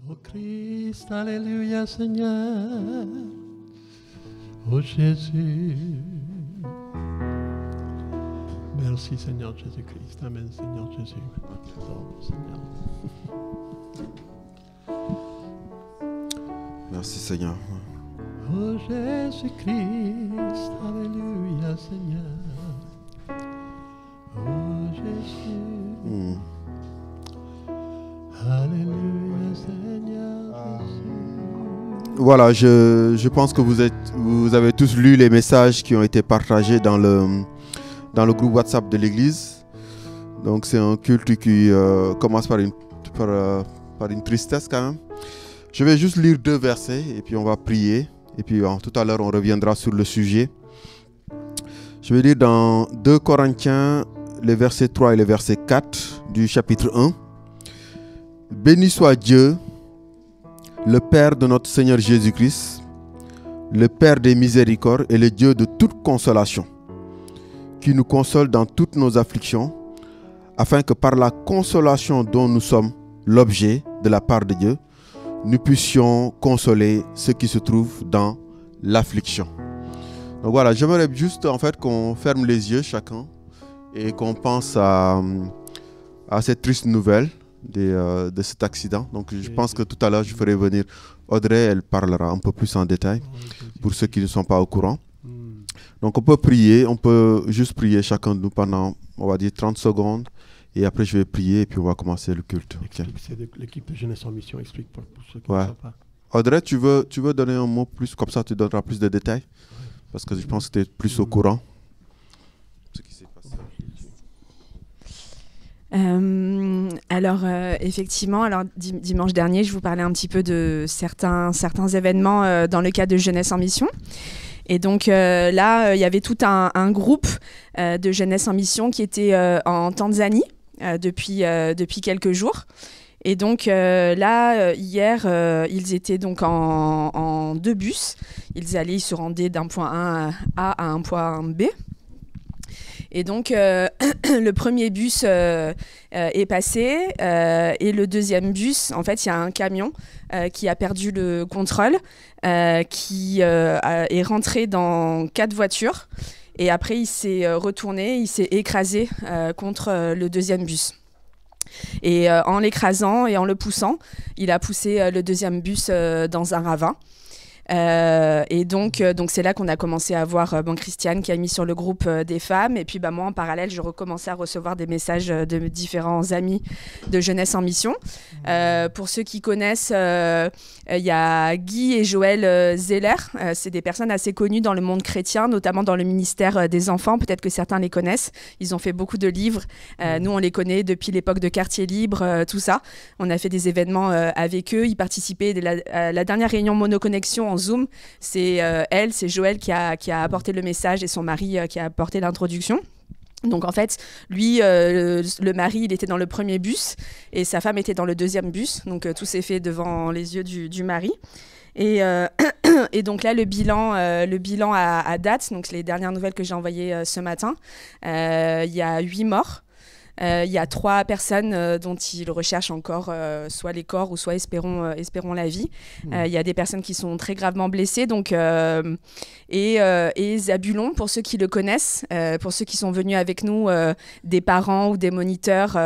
Oh Christ, alléluia Seigneur, oh Jésus. Merci Seigneur Jésus-Christ, Amen Seigneur Jésus. Oh, Seigneur. Merci Seigneur. Oh Jésus-Christ, alléluia Seigneur, oh Jésus. Alléluia Seigneur Jésus. Voilà, je pense que vous avez tous lu les messages qui ont été partagés dans le groupe WhatsApp de l'église. Donc c'est un culte qui commence par une tristesse quand même. Je vais juste lire 2 versets et puis on va prier. Et puis tout à l'heure on reviendra sur le sujet. Je vais lire dans 2 Corinthiens les versets 3 et les versets 4 du chapitre 1. Béni soit Dieu, le Père de notre Seigneur Jésus-Christ, le Père des miséricordes et le Dieu de toute consolation, qui nous console dans toutes nos afflictions, afin que par la consolation dont nous sommes l'objet de la part de Dieu, nous puissions consoler ceux qui se trouvent dans l'affliction. Donc voilà, j'aimerais juste en fait qu'on ferme les yeux chacun et qu'on pense à cette triste nouvelle de cet accident. Donc je pense que tout à l'heure je ferai venir Audrey, elle parlera un peu plus en détail pour ceux qui ne sont pas au courant. Donc on peut prier, on peut juste prier chacun de nous pendant, on va dire 30 secondes et après je vais prier et puis on va commencer le culte. Okay. C'est l'équipe de Jeunesse en Mission, explique pour ceux qui ne savent pas. Audrey, tu veux donner un mot plus, comme ça tu donneras plus de détails parce que je pense que tu es plus au courant. Ce qui s'est passé. Effectivement, dimanche dernier, je vous parlais un petit peu de certains événements dans le cadre de Jeunesse en Mission. Et donc là, il y avait tout un groupe de Jeunesse en Mission qui était en Tanzanie depuis quelques jours. Et donc là, hier, ils étaient donc en 2 bus. Ils se rendaient d'un point A à un point B. Et donc, le premier bus est passé et le deuxième bus, en fait, il y a un camion qui a perdu le contrôle, qui est rentré dans 4 voitures et après, il s'est retourné, il s'est écrasé contre le deuxième bus. Et en l'écrasant et en le poussant, il a poussé le deuxième bus dans un ravin. Et donc c'est là qu'on a commencé à voir Christiane qui a mis sur le groupe des femmes et puis moi en parallèle je recommençais à recevoir des messages de différents amis de Jeunesse en Mission. Pour ceux qui connaissent, il y a Guy et Joël Zeller, c'est des personnes assez connues dans le monde chrétien, notamment dans le ministère des enfants, peut-être que certains les connaissent, ils ont fait beaucoup de livres, nous on les connaît depuis l'époque de Quartier Libre, tout ça, on a fait des événements avec eux, ils participaient à la dernière réunion Monoconnexion en Zoom, c'est Joël qui a apporté le message et son mari qui a apporté l'introduction. Donc en fait, lui, le mari, il était dans le premier bus et sa femme était dans le deuxième bus. Donc tout s'est fait devant les yeux du mari. Et donc là, le bilan à date, donc les dernières nouvelles que j'ai envoyées ce matin, il y a 8 morts. Il y a 3 personnes dont ils recherchent encore soit les corps ou soit espérons la vie. Il y a des personnes qui sont très gravement blessées. Donc, et Zabulon, pour ceux qui le connaissent, pour ceux qui sont venus avec nous, des parents ou des moniteurs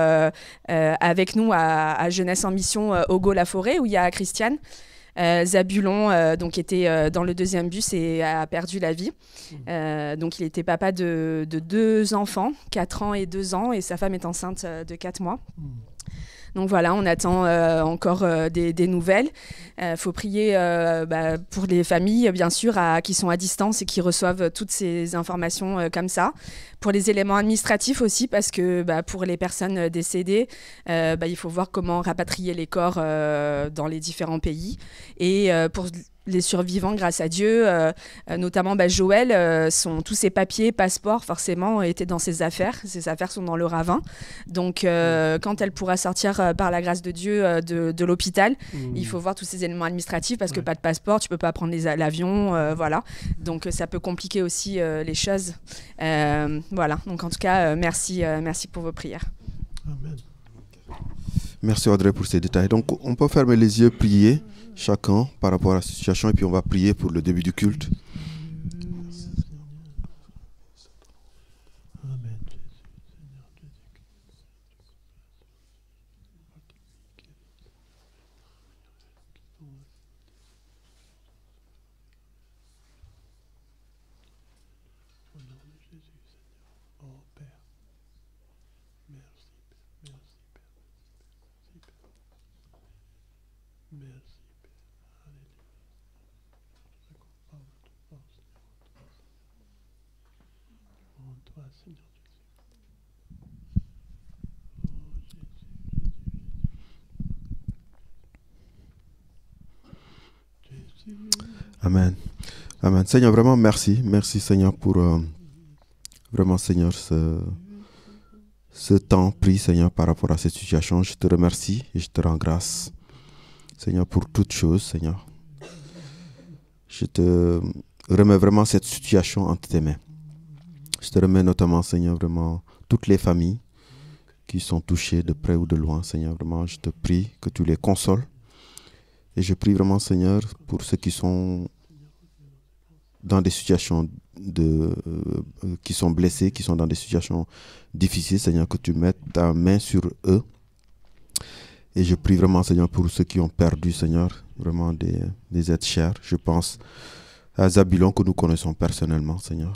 avec nous à Jeunesse en Mission au Gau-la-Forêt, où il y a Christiane. Zabulon donc était dans le deuxième bus et a perdu la vie. Donc il était papa de 2 enfants, 4 ans et 2 ans, et sa femme est enceinte de 4 mois. Donc voilà, on attend encore des nouvelles. Faut prier pour les familles, bien sûr, qui sont à distance et qui reçoivent toutes ces informations comme ça. Pour les éléments administratifs aussi, parce que pour les personnes décédées, il faut voir comment rapatrier les corps dans les différents pays. Et pour les survivants, grâce à Dieu, notamment Joël, tous ses papiers, passeports, forcément, étaient dans ses affaires. Ses affaires sont dans le ravin. Donc, quand elle pourra sortir par la grâce de Dieu de l'hôpital, il faut voir tous ces éléments administratifs parce que pas de passeport, tu peux pas prendre l'avion, voilà. Donc, ça peut compliquer aussi les choses. Voilà. Donc, en tout cas, merci pour vos prières. Amen. Merci Audrey pour ces détails. Donc on peut fermer les yeux, prier chacun par rapport à la situation et puis on va prier pour le début du culte. Amen. Au nom de Jésus, Seigneur. Oh Père, merci, Père, merci, Père, merci, Père. Merci, Père. Alléluia. Par votre force, en toi, Seigneur Jésus. Oh Jésus. Jésus. Amen. Amen. Seigneur, vraiment merci. Merci Seigneur pour vraiment Seigneur ce temps pris Seigneur par rapport à cette situation. Je te remercie et je te rends grâce Seigneur pour toutes choses Seigneur. Je te remets vraiment cette situation entre tes mains. Je te remets notamment Seigneur vraiment toutes les familles qui sont touchées de près ou de loin Seigneur. Vraiment je te prie que tu les consoles. Et je prie vraiment Seigneur pour ceux qui sont dans des situations qui sont blessés, qui sont dans des situations difficiles, Seigneur, que tu mettes ta main sur eux. Et je prie vraiment, Seigneur, pour ceux qui ont perdu, Seigneur, vraiment des êtres chers. Je pense à Zabulon que nous connaissons personnellement, Seigneur.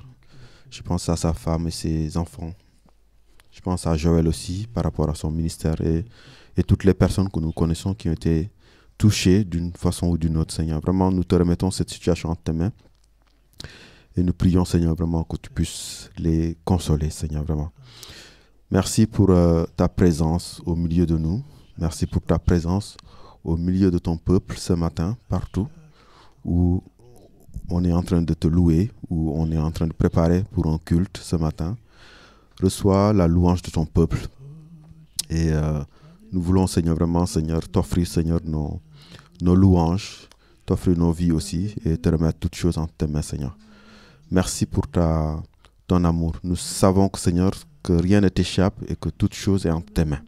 Je pense à sa femme et ses enfants. Je pense à Joël aussi par rapport à son ministère et toutes les personnes que nous connaissons qui ont été touchées d'une façon ou d'une autre, Seigneur. Vraiment, nous te remettons cette situation entre tes mains. Et nous prions, Seigneur, vraiment que tu puisses les consoler, Seigneur, vraiment. Merci pour ta présence au milieu de nous. Merci pour ta présence au milieu de ton peuple ce matin, partout où on est en train de te louer, où on est en train de préparer pour un culte ce matin. Reçois la louange de ton peuple. Et nous voulons, Seigneur, vraiment, Seigneur, t'offrir, Seigneur, nos louanges, t'offrir nos vies aussi et te remettre toutes choses entre tes mains, Seigneur. Merci pour ton amour. Nous savons que, Seigneur, que rien ne t'échappe et que toute chose est entre tes mains.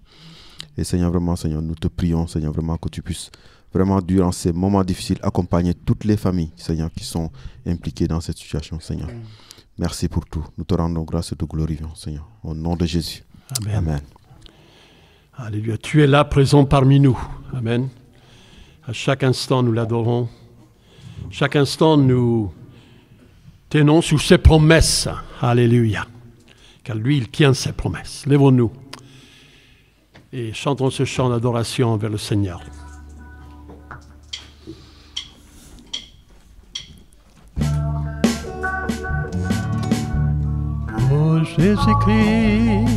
Et Seigneur, vraiment, Seigneur, nous te prions, Seigneur, vraiment que tu puisses, vraiment, durant ces moments difficiles, accompagner toutes les familles, Seigneur, qui sont impliquées dans cette situation, Seigneur. Merci pour tout. Nous te rendons grâce et te glorifions, Seigneur. Au nom de Jésus. Amen. Amen. Alléluia. Tu es là, présent parmi nous. Amen. À chaque instant, nous l'adorons. Chaque instant, nous tenons sous ses promesses. Alléluia. Car lui, il tient ses promesses. Lèvons-nous et chantons ce chant d'adoration vers le Seigneur. Oh Jésus-Christ,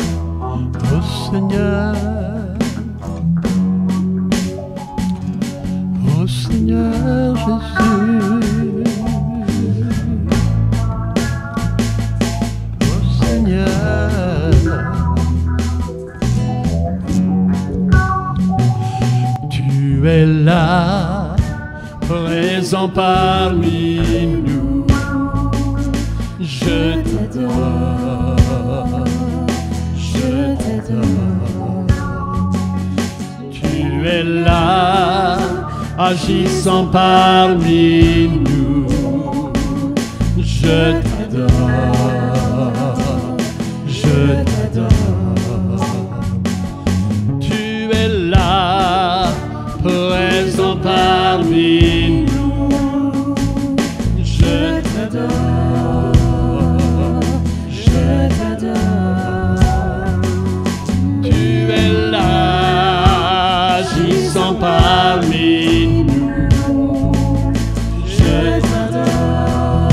oh Seigneur, oh Seigneur Jésus, oh Seigneur, tu es là, présent parmi nous. Je t'adore, je t'adore. Tu es là, agissant parmi nous. Je t'adore, je t'adore. Tu es là, présent parmi nous. Je t'adore. Parmi nous, je t'adore,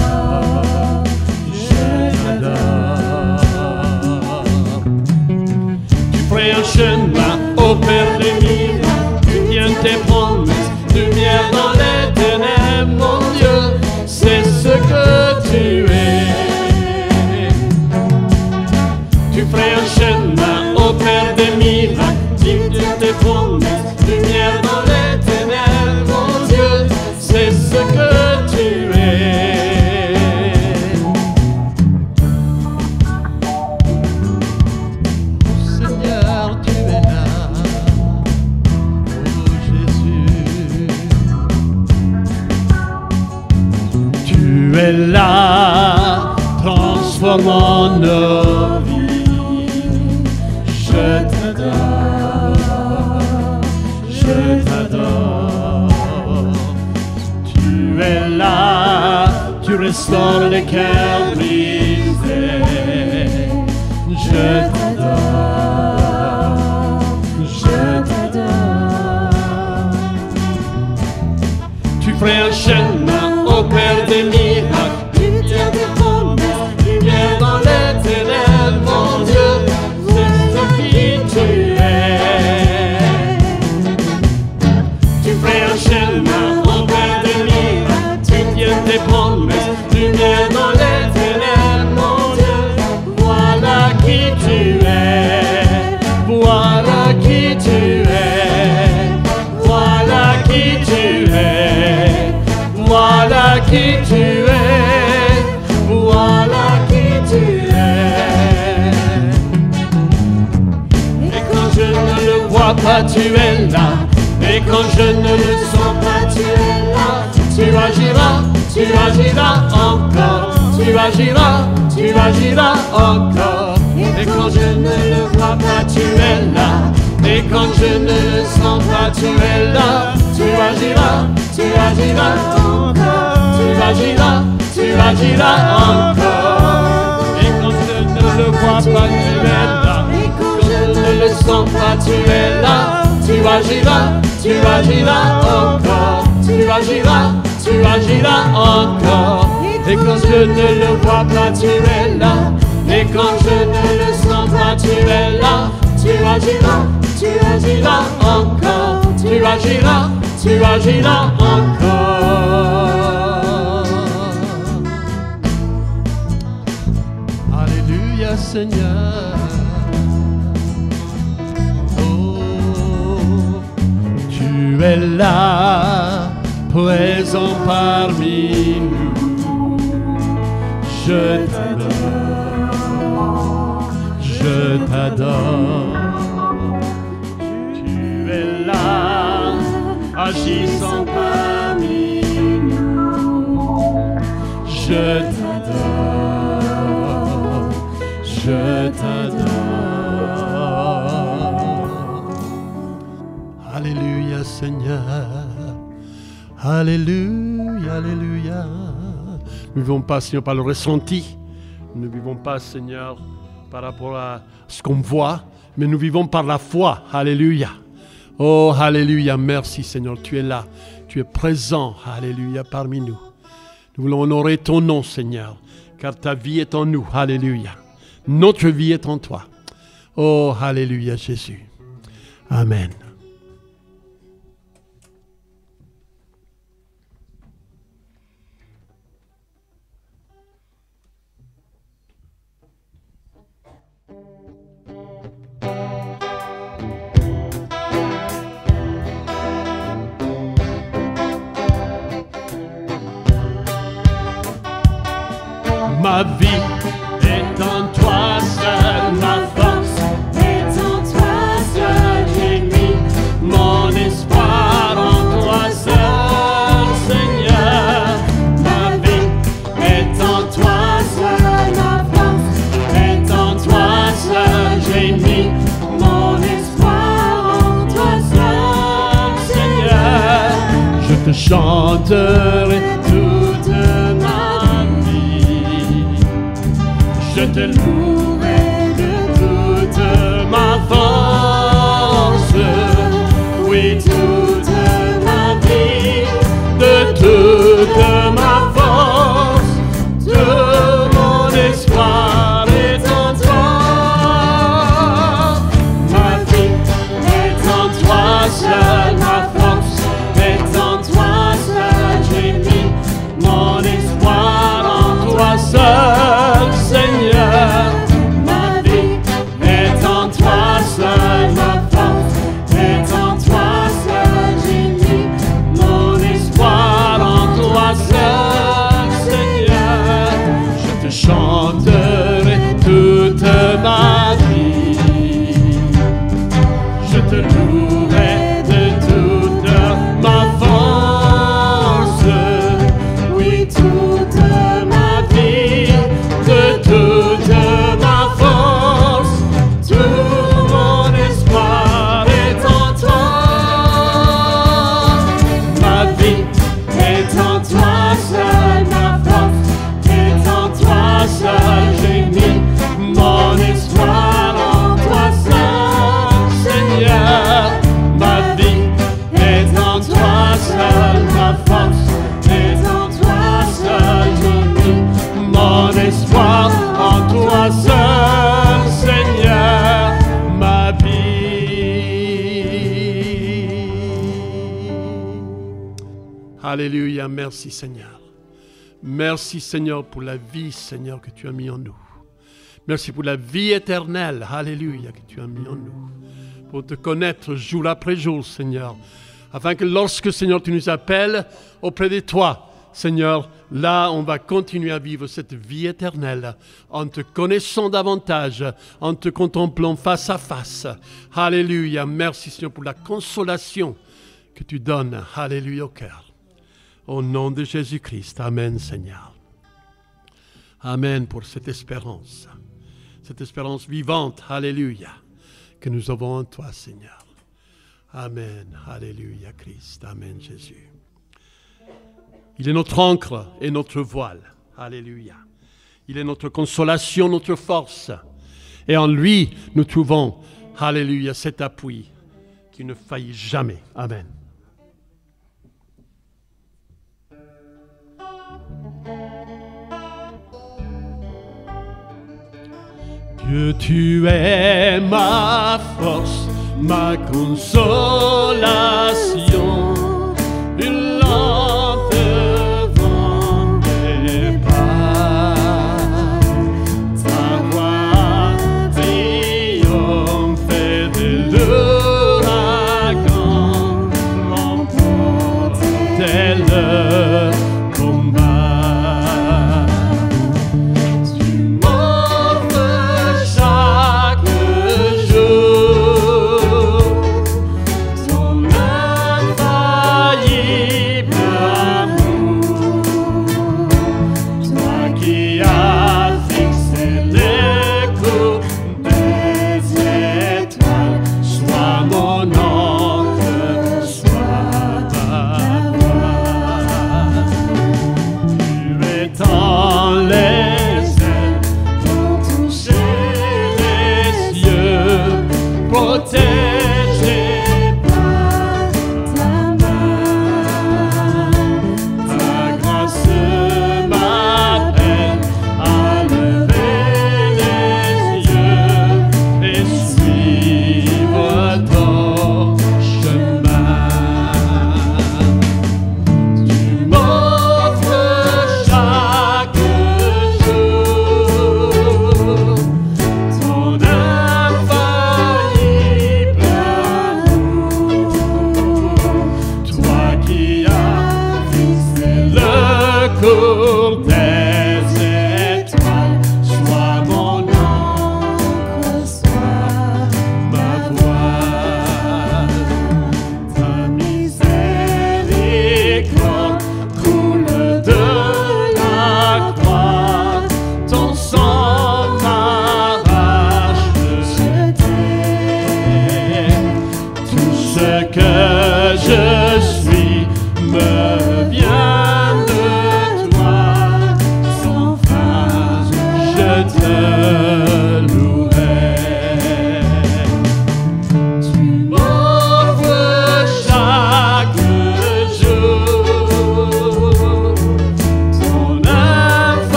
je t'adore. Tu ferais un chemin au Père des miracles, tu tiens tes promesses, lumière dans les transformant nos vies. Je t'adore, tu es là, tu restaures les cœurs brisés. Je t'adore. Tu ferais un chemin au Père des miracles, tu tiens des promesses, tu viens dans l'éternel, mon Dieu, c'est ce qui tu es. Tu ferais un chemin au Père des miracles, tu tiens des promesses, tu viens dans l'éternel, mon Dieu, voilà qui tu es, voilà qui tu es, voilà qui tu es, voilà qui tu es, voilà qui tu es. Et quand je ne le vois pas, tu es là. Et quand je ne le sens pas, tu es là. Tu agiras encore. Tu agiras encore. Et quand je ne le vois pas, tu es là. Et quand je ne le sens pas, tu es là. Tu agiras encore. Tu agiras encore. Et quand je ne le vois pas, tu es là. Et quand je ne le sens pas, tu es là. Tu agiras encore. Tu agiras encore. Et quand je ne le vois pas, tu es là. Et quand je ne le sens pas, tu es là. Tu agiras encore. Tu agiras encore. Alléluia, Seigneur. Oh, tu es là, présent parmi nous. Je t'adore. Tu es là, agissant parmi nous. Je t'adore. Alléluia, Seigneur. Alléluia, alléluia. Nous ne vivons pas, Seigneur, par le ressenti. Nous ne vivons pas, Seigneur, par rapport à ce qu'on voit, mais nous vivons par la foi. Alléluia. Oh, alléluia. Merci, Seigneur. Tu es là. Tu es présent. Alléluia, parmi nous. Nous voulons honorer ton nom, Seigneur, car ta vie est en nous. Alléluia. Notre vie est en toi. Oh, alléluia, Jésus. Amen. Ma vie est en toi seul, ma force est en toi seul. J'ai mis mon espoir en toi seul, Seigneur. Ma vie est en toi seul, ma force est en toi seul. J'ai mis mon espoir en toi seul, Seigneur. Je te chanterai toute ma vie. Je te louerai de toute ma force, oui, toute ma vie, de toute ma force, tout mon espoir est en toi. Ma vie est en toi seul, ma force est en toi seul. J'ai mis mon espoir en toi seul, Seigneur. Ma vie est en toi seul, ma force est en toi seul. Alléluia, merci Seigneur. Merci Seigneur pour la vie, Seigneur, que tu as mis en nous. Merci pour la vie éternelle, alléluia, que tu as mis en nous. Pour te connaître jour après jour, Seigneur. Afin que lorsque, Seigneur, tu nous appelles auprès de toi, Seigneur, là, on va continuer à vivre cette vie éternelle en te connaissant davantage, en te contemplant face à face. Alléluia, merci Seigneur pour la consolation que tu donnes, alléluia, au cœur. Au nom de Jésus-Christ, amen Seigneur. Amen pour cette espérance vivante, alléluia, que nous avons en toi, Seigneur. Amen, alléluia, Christ, amen, Jésus. Il est notre ancre et notre voile, alléluia. Il est notre consolation, notre force. Et en lui, nous trouvons, alléluia, cet appui qui ne faillit jamais. Amen. Dieu, tu es ma force, ma consolation, une lampe devant mes pas. Ta voix triomphe de l'ouragan, l'emporte le combat. Ton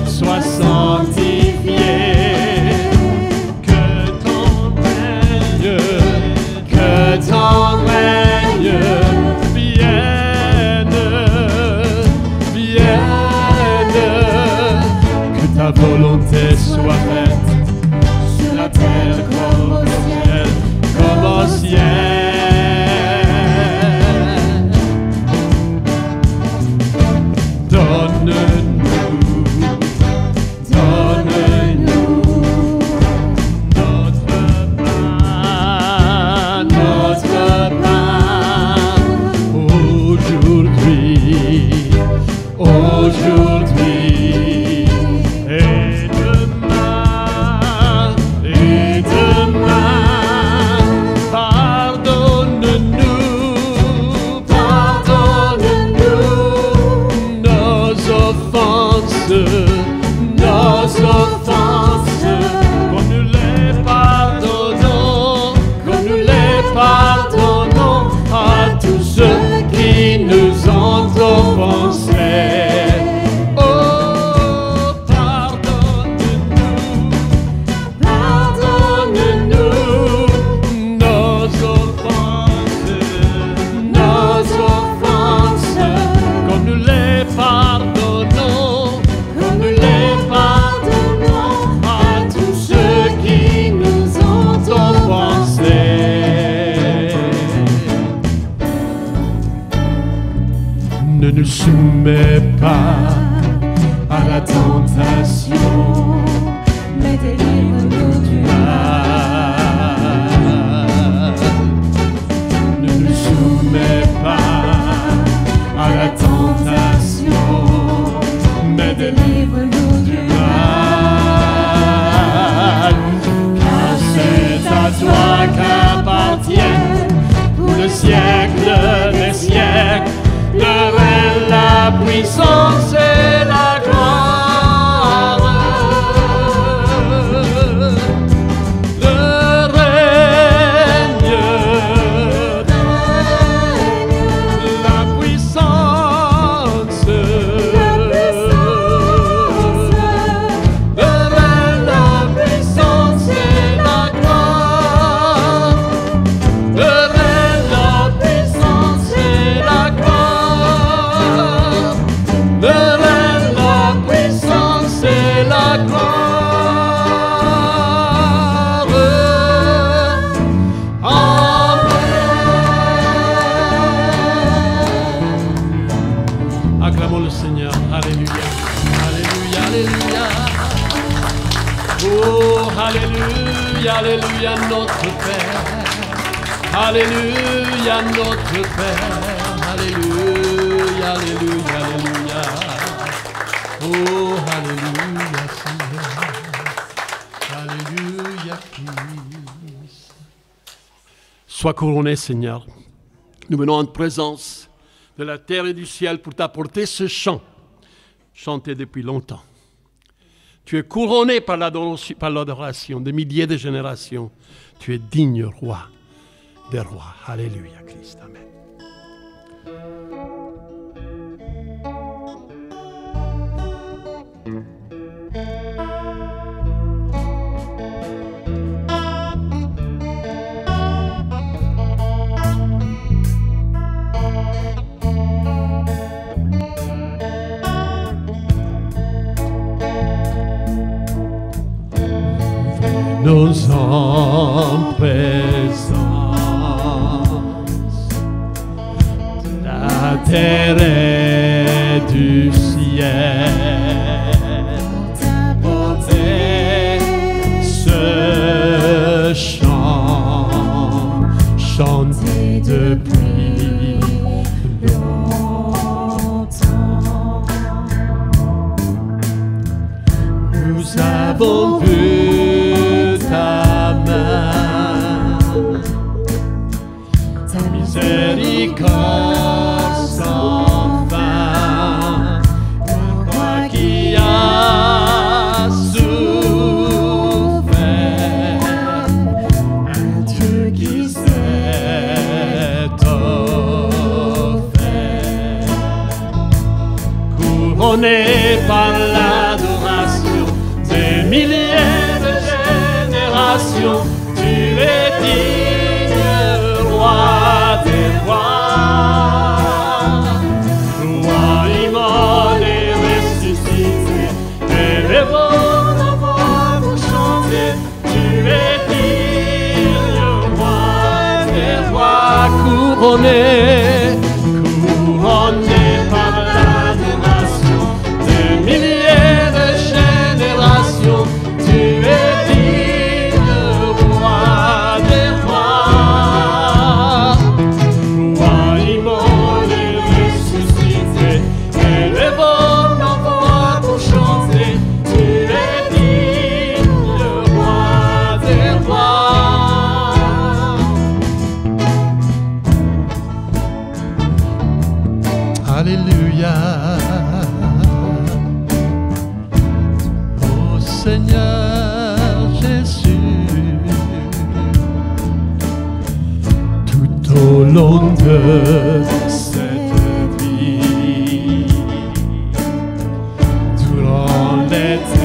sois sanctifié. Que ton règne vienne, que ta volonté soit faite sur la terre comme au ciel, comme au ciel. Aujourd'hui et demain, pardonne-nous nos offenses, comme nous les pardonnons à tous ceux qui nous ont offensés. Ne nous soumets pas à la tentation, mais délivre-nous du mal. Ne nous soumets pas à la tentation, mais délivre-nous du mal. Car c'est à toi qu'appartiennent pour le siècle des siècles la puissance et la gloire, le règne, la puissance, le règne, la puissance et la gloire, le règne, la puissance et la gloire. De la puissance et la gloire. Amen. Acclamons le Seigneur. Alléluia. Alléluia. Alléluia. Oh, alléluia. Alléluia, notre Père. Alléluia, notre Père. Alléluia. Alléluia. Alléluia. Oh, alléluia, Seigneur. Alléluia, Christ. Sois couronné, Seigneur. Nous venons en présence de la terre et du ciel pour t'apporter ce chant, chanté depuis longtemps. Tu es couronné par l'adoration de milliers de générations. Tu es digne roi des rois. Alléluia, Christ. Amen. Nous en présence de la terre et du ciel, t'apporter ce chant chanté depuis longtemps. Nous avons vu ta main, ta miséricorde sans fin, le roi qui a souffert, un Dieu qui s'est offert, couronné par l'adoration des milliers de générations. Tu es digne, roi des rois, roi immolé, ressuscité, élevons nos voix pour chanter. Tu es digne, roi des rois, couronné par l'adoration des milliers de générations. Tu es digne, roi des rois, roi immolé, ressuscité, élevons nos voix pour chanter. Tu es digne, roi des rois. Alléluia. Oh Seigneur Jésus, tout au long de cette vie, durant l'éternité,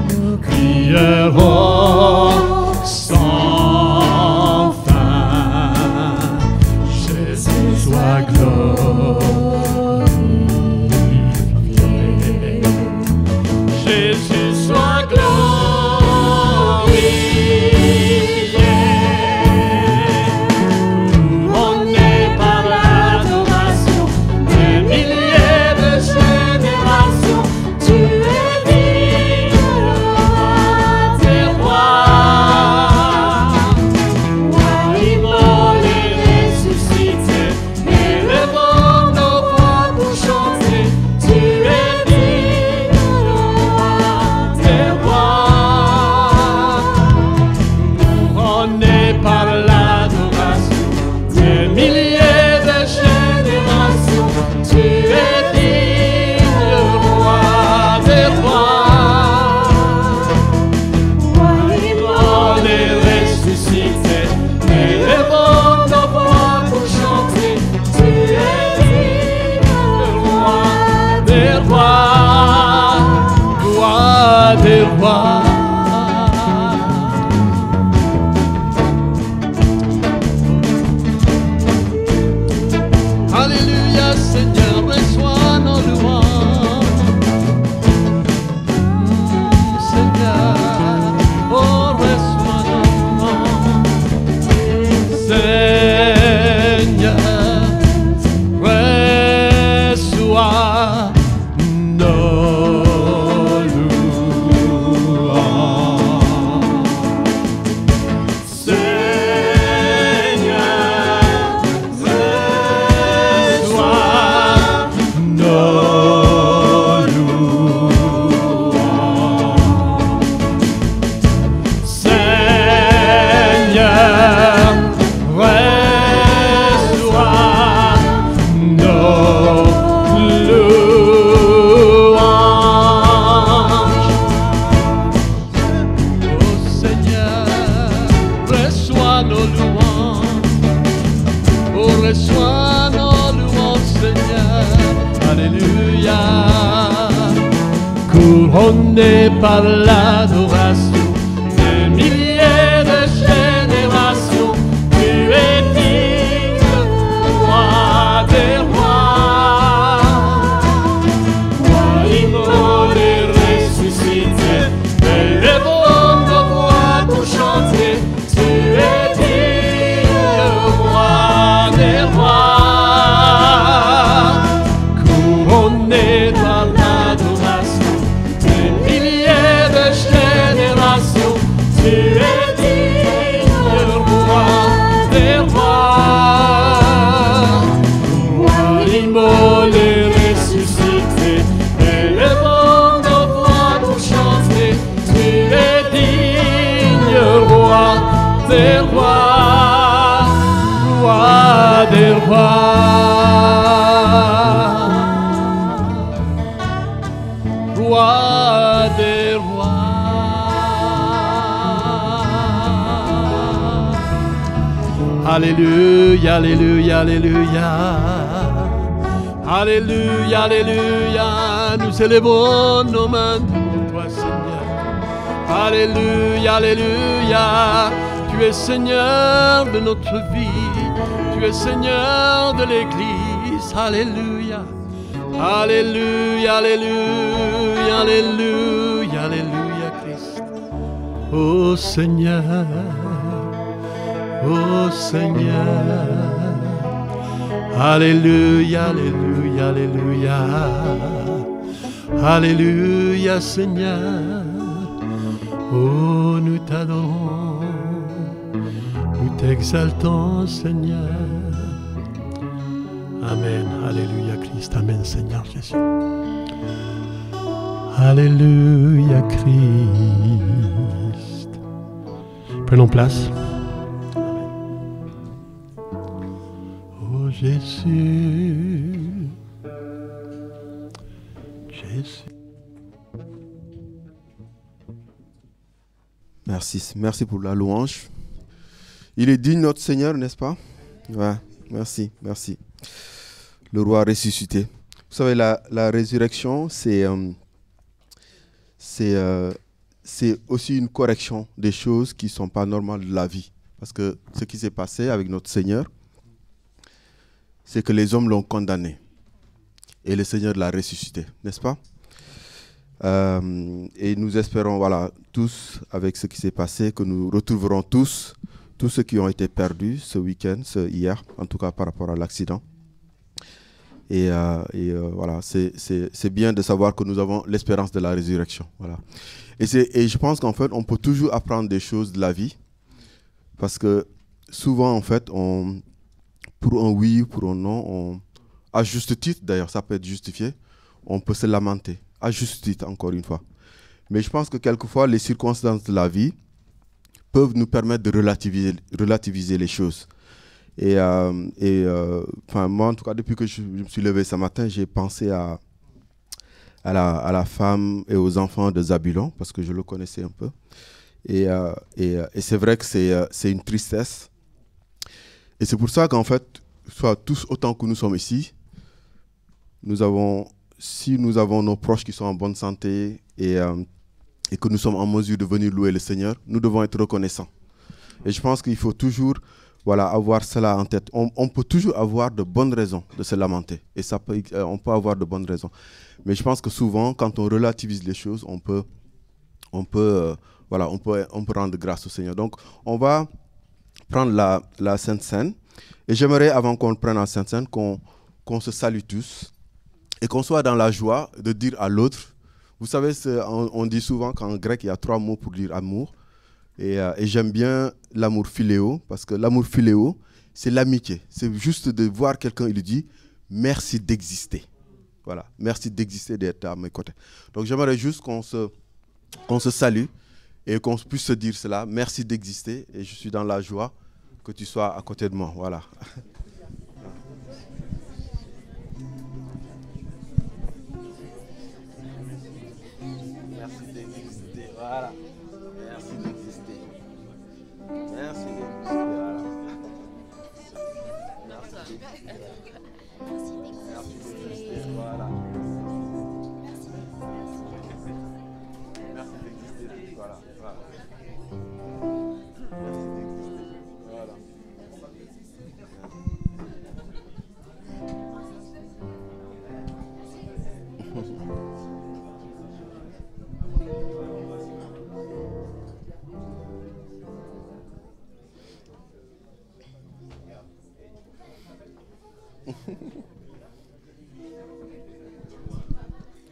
nous crierons sans fin. Jésus soit glorifié. Jésus soit glorifié. Couronné par l'adoration des milliers de générations. Tu es digne, roi des rois, roi immolé, ressuscité, élevons nos voix pour chanter. Tu es digne, roi des rois, couronné par l'adoration des milliers de générations. Tu es digne, roi des rois, roi immolé, ressuscité, élevons nos voix pour chanter. Tu es digne, roi des rois, roi des rois. Alléluia, Seigneur, reçois nos louanges. Seigneur, oh, reçois nos louanges. Seigneur, reçois nos louanges. Seigneur, reçois nos louanges. Seigneur, reçois nos louanges. Oh Seigneur, reçois nos louanges. Oh, reçois nos louanges, Seigneur. Alléluia. Couronné par l'adoration des milliers de générations. Tu es digne, roi des rois, roi immolé, ressuscité, élevons nos voix pour chanter. Tu es digne, roi des rois, couronné par l'adoration des milliers de générations. Tu es digne, roi des rois, roi immolé, ressuscité, élevons nos voix pour chanter. Tu es digne, roi des rois, roi des rois, roi des rois. Alléluia, alléluia, alléluia. Alléluia, Alléluia, nous élevons nos mains devant toi, Seigneur. Alléluia, Alléluia, tu es Seigneur de notre vie, tu es Seigneur de l'Église. Alléluia, Alléluia, Alléluia, Alléluia, Alléluia, Christ. Ô Seigneur, ô Seigneur. Alléluia, Alléluia, Alléluia. Alléluia, Seigneur. Oh, nous t'adorons, nous t'exaltons, Seigneur. Amen. Alléluia, Christ. Amen, Seigneur Jésus. Alléluia, Christ. Prenons place. Oh, Jésus. Jésus. Merci pour la louange. Il est digne notre Seigneur, n'est-ce pas? Ouais, merci. Le roi ressuscité. Vous savez, la résurrection, c'est aussi une correction des choses qui ne sont pas normales de la vie. Parce que ce qui s'est passé avec notre Seigneur, c'est que les hommes l'ont condamné. Et le Seigneur l'a ressuscité, n'est-ce pas? Et nous espérons, voilà, tous, avec ce qui s'est passé, que nous retrouverons tous ceux qui ont été perdus ce week-end, hier, en tout cas par rapport à l'accident. Et voilà, c'est bien de savoir que nous avons l'espérance de la résurrection. Voilà. Et je pense qu'en fait, on peut toujours apprendre des choses de la vie, parce que souvent, en fait, pour un oui, pour un non, à juste titre, d'ailleurs, ça peut être justifié, on peut se lamenter. À juste titre, encore une fois. Mais je pense que quelquefois, les circonstances de la vie peuvent nous permettre de relativiser les choses. Et moi, en tout cas, depuis que je me suis levé ce matin, j'ai pensé à la femme et aux enfants de Zabulon, parce que je le connaissais un peu. Et c'est vrai que c'est une tristesse. Et c'est pour ça qu'en fait, soit tous autant que nous sommes ici, si nous avons nos proches qui sont en bonne santé et que nous sommes en mesure de venir louer le Seigneur, nous devons être reconnaissants. Et je pense qu'il faut toujours avoir cela en tête. On peut toujours avoir de bonnes raisons de se lamenter. Et on peut avoir de bonnes raisons. Mais je pense que souvent, quand on relativise les choses, on peut rendre grâce au Seigneur. Donc, on va prendre la Sainte Seine. Et j'aimerais, avant qu'on prenne la Sainte Seine, qu'on se salue tous. Et qu'on soit dans la joie de dire à l'autre, vous savez, on dit souvent qu'en grec, il y a 3 mots pour dire amour. Et j'aime bien l'amour philéo, parce que l'amour philéo, c'est l'amitié. C'est juste de voir quelqu'un, il lui dit, merci d'exister. Voilà, merci d'exister, d'être à mes côtés. Donc j'aimerais juste qu'on se salue et qu'on puisse se dire cela, merci d'exister, et je suis dans la joie que tu sois à côté de moi. Voilà. Voilà. Merci d'exister. Merci d'exister. Voilà. Merci d'exister. Merci d'exister. Voilà. Merci d'exister. Voilà. Voilà. Merci d'exister. Voilà.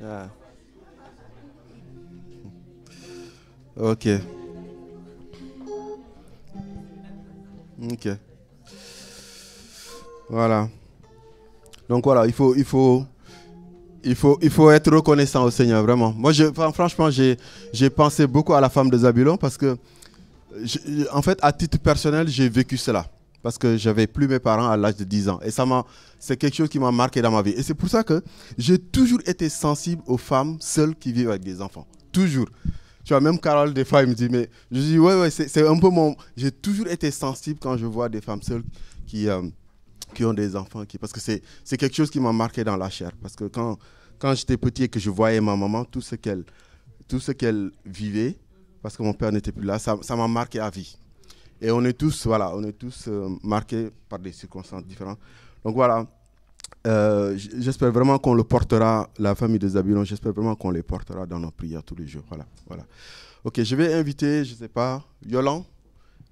Ah. Ok. Voilà. Donc voilà, il faut être reconnaissant au Seigneur, vraiment. Moi, franchement, j'ai pensé beaucoup à la femme de Zabulon parce que, en fait, à titre personnel, j'ai vécu cela. Parce que j'avais plus mes parents à l'âge de 10 ans. Et c'est quelque chose qui m'a marqué dans ma vie. Et c'est pour ça que j'ai toujours été sensible aux femmes seules qui vivent avec des enfants. Toujours. Tu vois, même Carole, des fois, il me dit, mais je dis, ouais, c'est un peu j'ai toujours été sensible quand je vois des femmes seules qui qui ont des enfants, parce que c'est quelque chose qui m'a marqué dans la chair. Parce que quand j'étais petit et que je voyais ma maman, tout ce qu'elle vivait, parce que mon père n'était plus là, ça m'a marqué à vie. Et on est tous marqués par des circonstances différentes. Donc voilà, j'espère vraiment qu'on le portera, la famille de Zabulon, j'espère vraiment qu'on les portera dans nos prières tous les jours. Voilà. Ok, je vais inviter, je ne sais pas, Yolande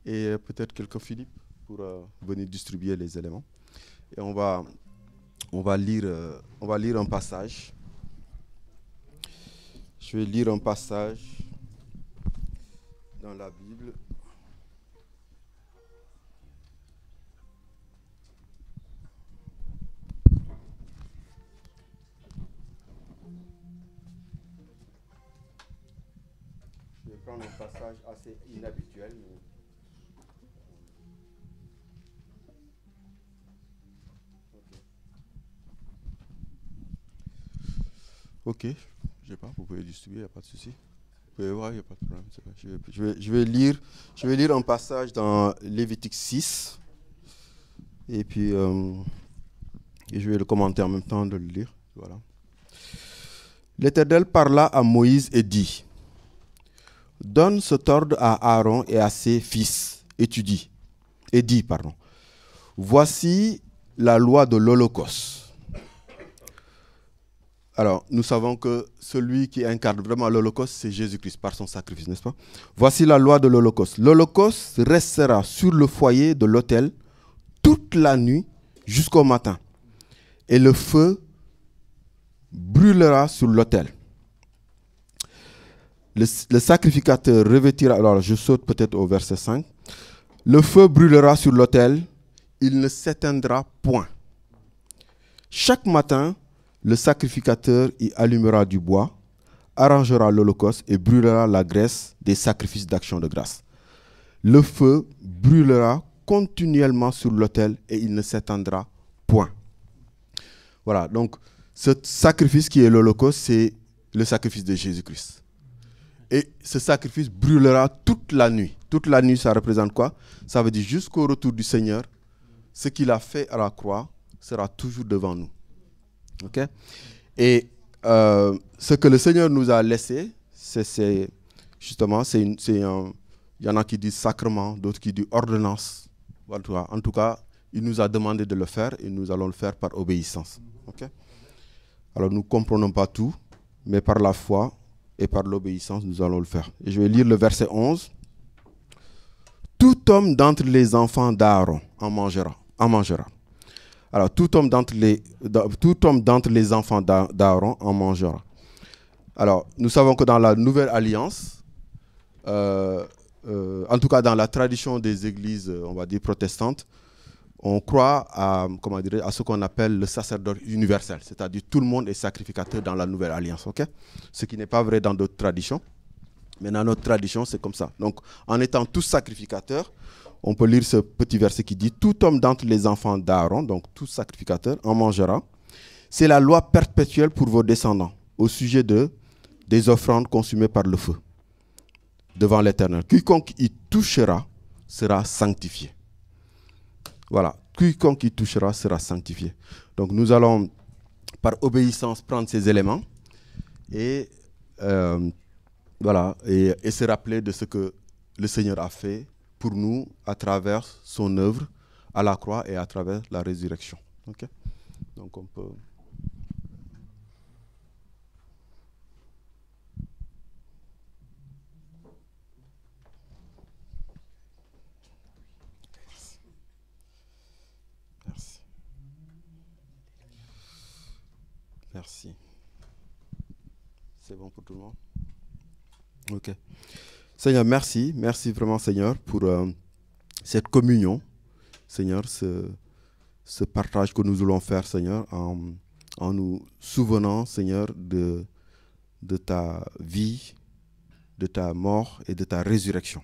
et peut-être quelques Philippe pour venir distribuer les éléments. Et on va lire un passage. Je vais lire un passage dans la Bible. Je vais prendre un passage assez inhabituel. Ok, je sais pas, vous pouvez distribuer, il n'y a pas de souci. Vous pouvez voir, il n'y a pas de problème. Je vais lire un passage dans Lévitique 6. Et puis, et je vais le commenter en même temps de le lire. Voilà. L'Éternel parla à Moïse et dit, « Donne cet ordre à Aaron et à ses fils, et dis, voici la loi de l'Holocauste. » Alors, nous savons que celui qui incarne vraiment l'Holocauste, c'est Jésus-Christ par son sacrifice, n'est-ce pas? Voici la loi de l'Holocauste. L'Holocauste restera sur le foyer de l'autel toute la nuit jusqu'au matin. Et le feu brûlera sur l'autel. Le sacrificateur revêtira, alors je saute peut-être au verset 5. Le feu brûlera sur l'autel, il ne s'éteindra point. Chaque matin, le sacrificateur y allumera du bois, arrangera l'holocauste et brûlera la graisse des sacrifices d'action de grâce. Le feu brûlera continuellement sur l'autel et il ne s'éteindra point. Voilà, donc ce sacrifice qui est l'holocauste, c'est le sacrifice de Jésus-Christ. Et ce sacrifice brûlera toute la nuit. Toute la nuit, ça représente quoi? Ça veut dire jusqu'au retour du Seigneur, ce qu'il a fait à la croix sera toujours devant nous. Okay? Et ce que le Seigneur nous a laissé, c'est justement, il y en a qui disent sacrement, d'autres qui disent ordonnance. En tout cas, il nous a demandé de le faire et nous allons le faire par obéissance. Okay? Alors nous ne comprenons pas tout, mais par la foi et par l'obéissance, nous allons le faire. Et je vais lire le verset 11. Tout homme d'entre les enfants d'Aaron en mangera. Alors, tout homme d'entre les enfants d'Aaron en mangera. Alors, nous savons que dans la Nouvelle Alliance, en tout cas dans la tradition des églises, on va dire protestantes, on croit à ce qu'on appelle le sacerdoce universel, c'est-à-dire tout le monde est sacrificateur dans la Nouvelle Alliance. Okay? Ce qui n'est pas vrai dans d'autres traditions, mais dans notre tradition, c'est comme ça. Donc, en étant tous sacrificateurs, on peut lire ce petit verset qui dit « Tout homme d'entre les enfants d'Aaron, donc tout sacrificateur, en mangera. C'est la loi perpétuelle pour vos descendants au sujet des offrandes consumées par le feu devant l'Éternel. Quiconque y touchera sera sanctifié. » Voilà. Quiconque y touchera sera sanctifié. Donc nous allons, par obéissance, prendre ces éléments et, voilà, et se rappeler de ce que le Seigneur a fait pour nous à travers son œuvre à la croix et à travers la résurrection. Okay? Donc on peut... Merci. C'est bon pour tout le monde? Ok. Seigneur, merci. Merci vraiment, Seigneur, pour cette communion. Seigneur, ce partage que nous voulons faire, Seigneur, en nous souvenant, Seigneur, de ta vie, de ta mort et de ta résurrection.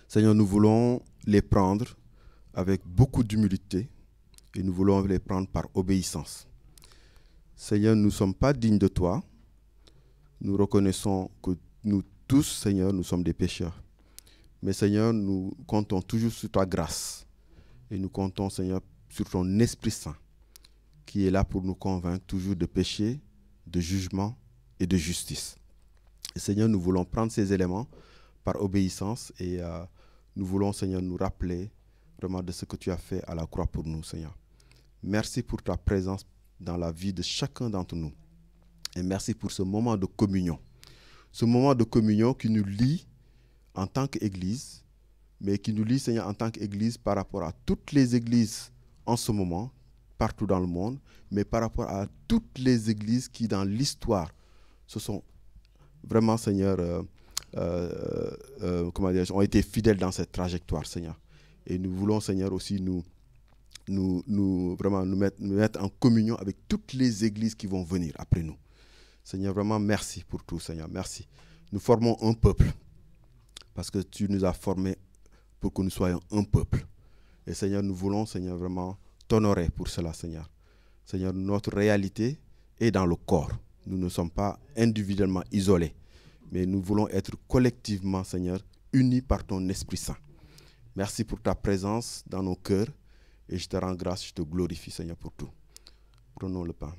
Seigneur, nous voulons les prendre avec beaucoup d'humilité et nous voulons les prendre par obéissance. Seigneur, nous ne sommes pas dignes de toi. Nous reconnaissons que nous tous, Seigneur, nous sommes des pécheurs. Mais Seigneur, nous comptons toujours sur ta grâce. Et nous comptons, Seigneur, sur ton Esprit Saint, qui est là pour nous convaincre toujours de péché, de jugement et de justice. Et Seigneur, nous voulons prendre ces éléments par obéissance et nous voulons, Seigneur, nous rappeler vraiment de ce que tu as fait à la croix pour nous, Seigneur. Merci pour ta présence dans la vie de chacun d'entre nous. Et merci pour ce moment de communion. Ce moment de communion qui nous lie en tant qu'Église, mais qui nous lie, Seigneur, en tant qu'Église par rapport à toutes les églises en ce moment, partout dans le monde, mais par rapport à toutes les églises qui, dans l'histoire, se sont vraiment, Seigneur, ont été fidèles dans cette trajectoire, Seigneur. Et nous voulons, Seigneur, aussi nous mettre en communion avec toutes les églises qui vont venir après nous. Seigneur, vraiment, merci pour tout, Seigneur, merci. Nous formons un peuple, parce que tu nous as formés pour que nous soyons un peuple. Et Seigneur, nous voulons, Seigneur, vraiment t'honorer pour cela, Seigneur. Seigneur, notre réalité est dans le corps. Nous ne sommes pas individuellement isolés, mais nous voulons être collectivement, Seigneur, unis par ton Esprit Saint. Merci pour ta présence dans nos cœurs et je te rends grâce, je te glorifie, Seigneur, pour tout. Prenons le pain.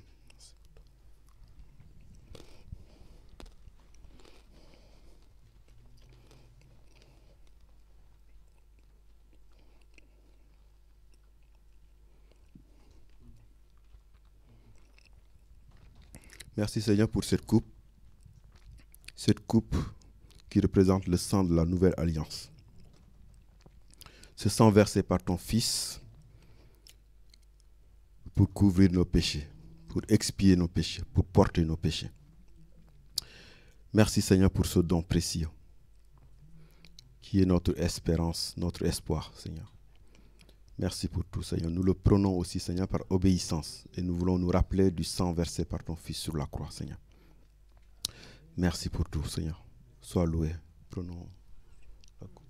Merci, Seigneur, pour cette coupe qui représente le sang de la nouvelle alliance. Ce sang versé par ton Fils pour couvrir nos péchés, pour expier nos péchés, pour porter nos péchés. Merci, Seigneur, pour ce don précieux qui est notre espérance, notre espoir, Seigneur. Merci pour tout, Seigneur. Nous le prenons aussi, Seigneur, par obéissance. Et nous voulons nous rappeler du sang versé par ton Fils sur la croix, Seigneur. Merci pour tout, Seigneur. Sois loué. Prenons la coupe.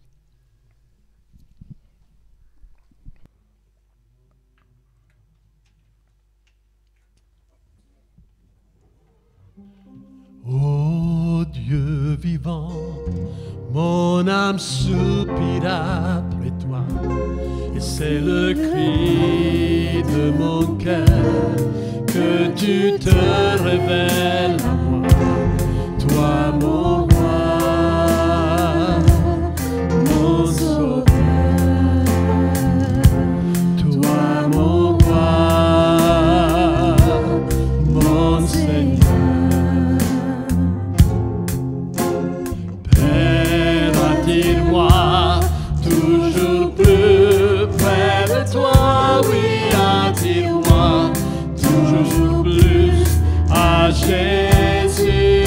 Ô Dieu vivant, mon âme soupire après toi. Et c'est le cri de mon cœur que tu te révèles à moi. Toi mon roi, mon sauveur. Toi mon roi, mon Seigneur. Père, attire-moi toujours plus près de toi, oui, attire-moi toujours plus à Jésus.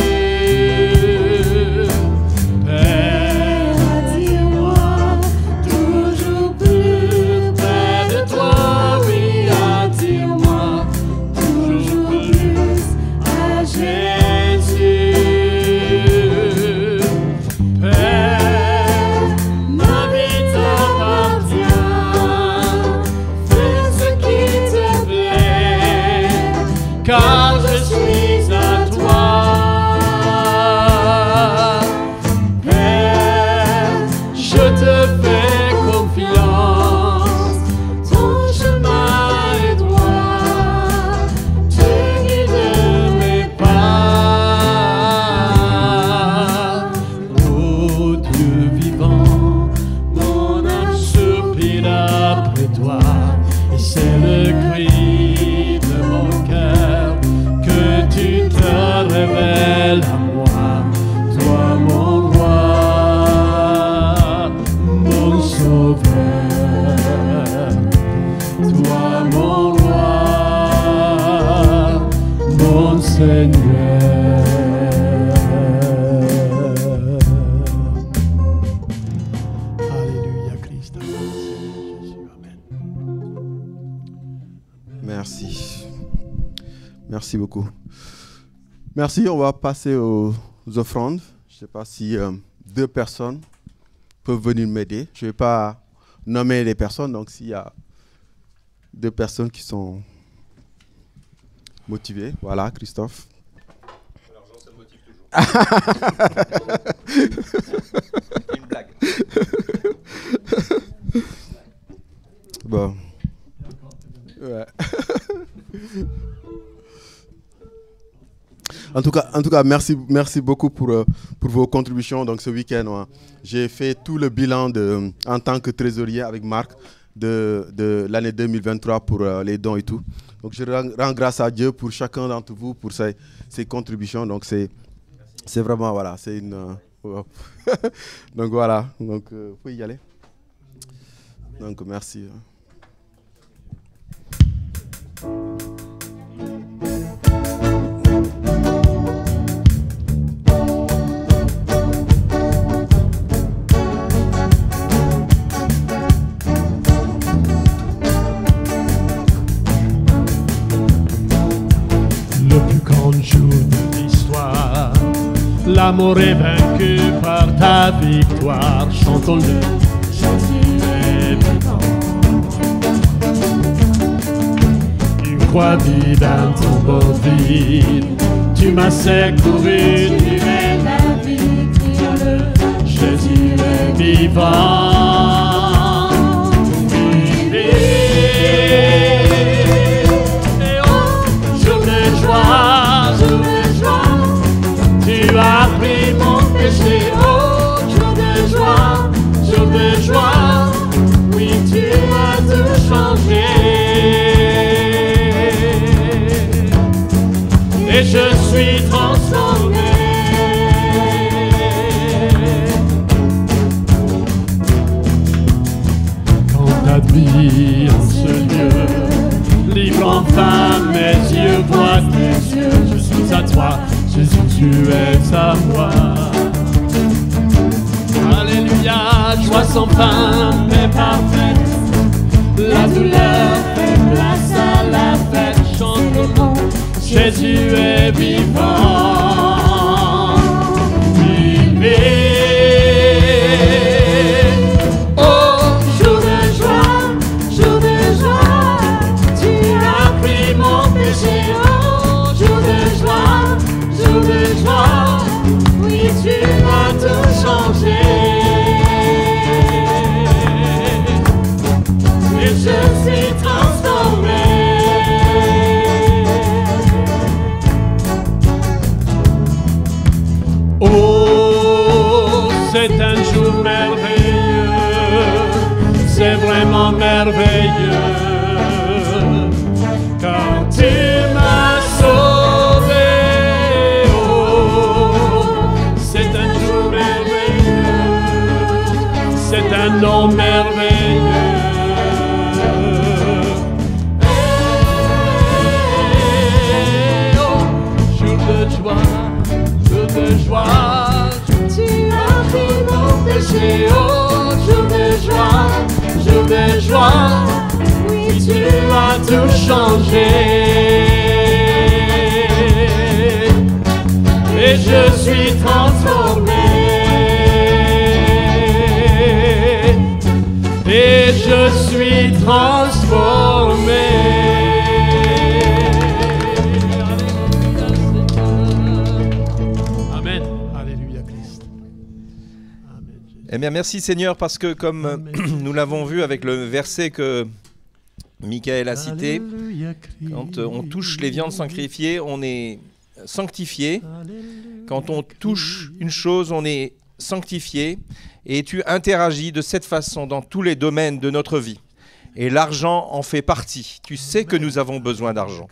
Père, attire-moi toujours plus près de toi, oui, attire-moi toujours plus à Jésus. Père, ma vie t'appartient, fais ce qui te plaît, car je suis à toi. Père, je te fais confiance, ton chemin est droit, tu guides mes pas. Ô Dieu vivant, mon âme soupire après toi, et c'est le cri de mon cœur que tu te révèles à moi. Toi mon roi, mon sauveur. Toi mon roi, mon Seigneur. Alléluia, Christ. Jésus, amen. Merci. Merci beaucoup. Merci, on va passer aux offrandes. Je ne sais pas si 2 personnes peuvent venir m'aider. Je ne vais pas nommer les personnes, donc s'il y a 2 personnes qui sont motivées. Voilà, Christophe. L'argent, ça motive toujours. C'est une blague. Bon. En tout cas, merci beaucoup pour vos contributions. Donc ce week-end, j'ai fait tout le bilan en tant que trésorier avec Marc de l'année 2023 pour les dons et tout. Donc je rends grâce à Dieu pour chacun d'entre vous pour ses contributions. Donc c'est vraiment, voilà, c'est une... donc voilà, donc vous pouvez y aller. Donc merci. Le plus grand jour de l'histoire, l'amour est vaincu par ta victoire. Chantons-le. Jésus est vivant. Une croix vide, un tombeau vide. Tu m'as secouru, tu es la vie. Crions-le. Jésus est vivant. Tu as pris mon péché, oh, jour de joie, oui, tu as tout changé. Et je suis transformé. Quand t'admires en ce lieu, libre enfin mes yeux voient tes yeux, je suis à toi. Jésus, tu es à moi. Alléluia, joie sans fin, paix parfaite. La douleur fait place à la fête. Chantons, Jésus est vivant. Vivez. Oh, jour de joie, tu as pris mon péché. Oh, jour de joie, oui, tu as tout changé. Et je suis transformé. Oh, c'est un jour merveilleux, c'est vraiment merveilleux, quand tu m'as sauvé. C'est un nom merveilleux. Oh, jour de joie, tu as pris mon péché. Oh, jour de joie, oui, tu as tout changé. Et je suis transformé. Et je suis transformé. Amen. Alléluia Christ. Amen. Eh bien, merci Seigneur, parce que comme nous l'avons vu avec le verset que Michael a cité, quand on touche les viandes sacrifiées, on est sanctifié. Quand on touche une chose, on est sanctifié. Et tu interagis de cette façon dans tous les domaines de notre vie. Et l'argent en fait partie. Tu sais que nous avons besoin d'argent.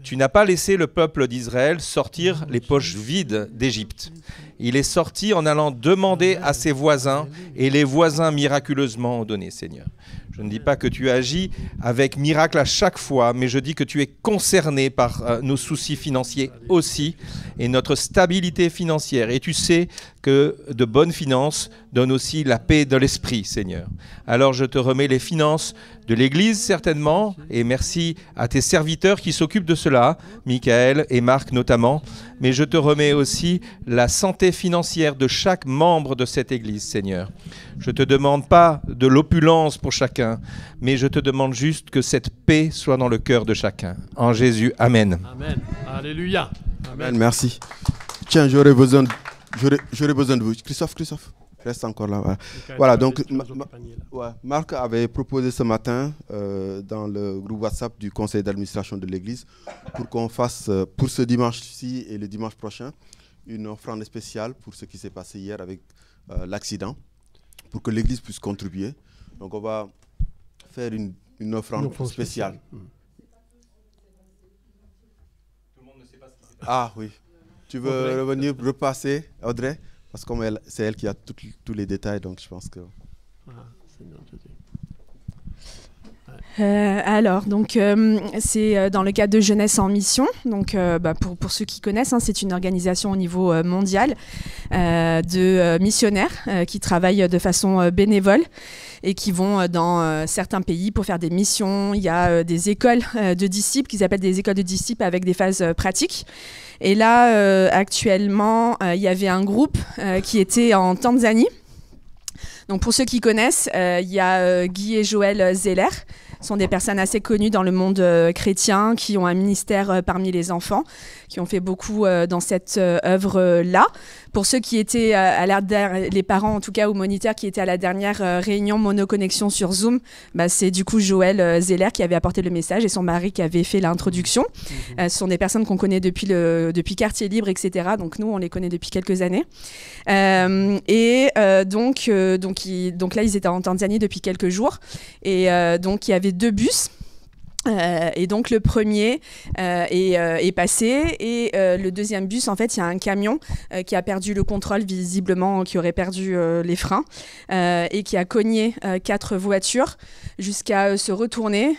Tu n'as pas laissé le peuple d'Israël sortir les poches vides d'Égypte. Il est sorti en allant demander à ses voisins, et les voisins miraculeusement ont donné, Seigneur. Je ne dis pas que tu agis avec miracle à chaque fois, mais je dis que tu es concerné par nos soucis financiers aussi, et notre stabilité financière. Et tu sais que de bonnes finances donnent aussi la paix de l'esprit, Seigneur. Alors je te remets les finances de l'Église certainement, et merci à tes serviteurs qui s'occupent de cela, Michael et Marc notamment, mais je te remets aussi la santé financière de chaque membre de cette Église, Seigneur. Je ne te demande pas de l'opulence pour chacun, mais je te demande juste que cette paix soit dans le cœur de chacun. En Jésus, Amen. Amen. Alléluia. Amen. Merci. Tiens, j'aurais besoin de vous. Christophe. reste encore là. Voilà, voilà donc Marc avait proposé ce matin dans le groupe WhatsApp du conseil d'administration de l'église pour qu'on fasse pour ce dimanche-ci et le dimanche prochain une offrande spéciale pour ce qui s'est passé hier avec l'accident, pour que l'église puisse contribuer. Donc on va faire une offrande spéciale. Tout le monde ne sait pas ce qui s'est passé. Ah oui. Tu veux revenir repasser, Audrey? Parce que c'est elle qui a tous les détails, donc je pense que... Alors, donc, c'est dans le cadre de Jeunesse en Mission. Donc, pour ceux qui connaissent, hein, c'est une organisation au niveau mondial de missionnaires qui travaillent de façon bénévole et qui vont dans certains pays pour faire des missions. Il y a des écoles de disciples qu'ils appellent des écoles de disciples avec des phases pratiques. Et là, actuellement, il y avait un groupe qui était en Tanzanie. Donc, pour ceux qui connaissent, il y a Guy et Joël Zeller. Ce sont des personnes assez connues dans le monde chrétien qui ont un ministère parmi les enfants, qui ont fait beaucoup dans cette œuvre-là. Pour ceux qui étaient les parents en tout cas ou moniteurs qui étaient à la dernière réunion monoconnexion sur Zoom, c'est du coup Joël Zeller qui avait apporté le message et son mari qui avait fait l'introduction. Ce sont des personnes qu'on connaît depuis Quartier Libre, etc. Donc nous, on les connaît depuis quelques années. Donc là, ils étaient en Tanzanie depuis quelques jours. Et donc, il y avait 2 bus. Et donc le premier est passé et le deuxième bus, en fait, il y a un camion qui a perdu le contrôle, visiblement, qui aurait perdu les freins et qui a cogné 4 voitures jusqu'à se retourner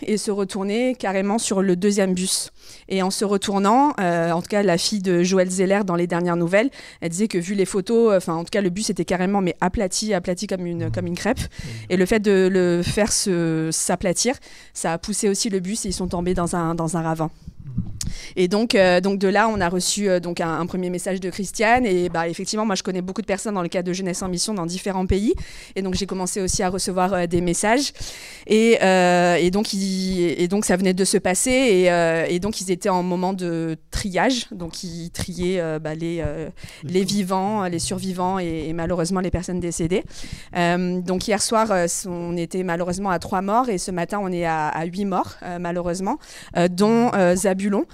carrément sur le deuxième bus. Et en se retournant, en tout cas la fille de Joël Zeller dans les dernières nouvelles, elle disait que vu les photos, en tout cas le bus était carrément aplati comme une crêpe. Et le fait de le faire s'aplatir, ça a poussé aussi le bus et ils sont tombés dans un ravin. Et donc de là, on a reçu un premier message de Christiane. Et effectivement, moi, je connais beaucoup de personnes dans le cadre de Jeunesse en Mission dans différents pays. Et donc, j'ai commencé aussi à recevoir des messages. Et donc, ça venait de se passer. Et donc, ils étaient en moment de triage. Donc, ils triaient les vivants, les survivants et malheureusement les personnes décédées. Donc, hier soir, on était malheureusement à 3 morts. Et ce matin, on est à 8 morts, malheureusement, dont Zabulon.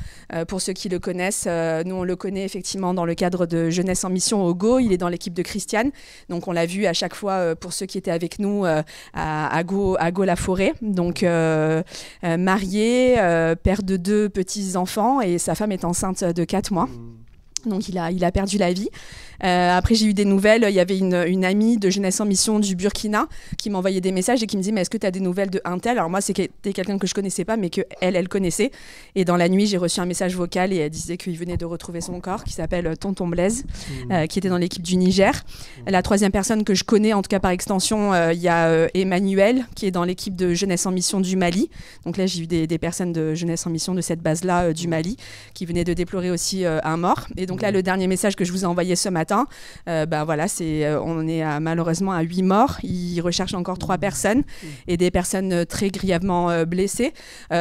Pour ceux qui le connaissent, nous on le connaît effectivement dans le cadre de Jeunesse en Mission au Go. Il est dans l'équipe de Christiane. Donc on l'a vu à chaque fois pour ceux qui étaient avec nous à Go-la-Forêt. Donc marié, père de 2 petits-enfants et sa femme est enceinte de 4 mois. Donc il a perdu la vie. Après j'ai eu des nouvelles, il y avait une amie de Jeunesse en Mission du Burkina qui m'envoyait des messages et qui me disait mais est-ce que tu as des nouvelles de un tel? Alors moi c'était quelqu'un que je connaissais pas mais que elle connaissait. Et dans la nuit j'ai reçu un message vocal et elle disait qu'il venait de retrouver son corps qui s'appelle Tonton Blaise qui était dans l'équipe du Niger. La 3e personne que je connais en tout cas par extension il y a Emmanuel qui est dans l'équipe de Jeunesse en Mission du Mali. Donc là j'ai eu des personnes de Jeunesse en Mission de cette base-là du Mali qui venaient de déplorer aussi un mort. Et donc là le dernier message que je vous ai envoyé ce matin, on est malheureusement à 8 morts. Ils recherchent encore 3 personnes et des personnes très grièvement blessées,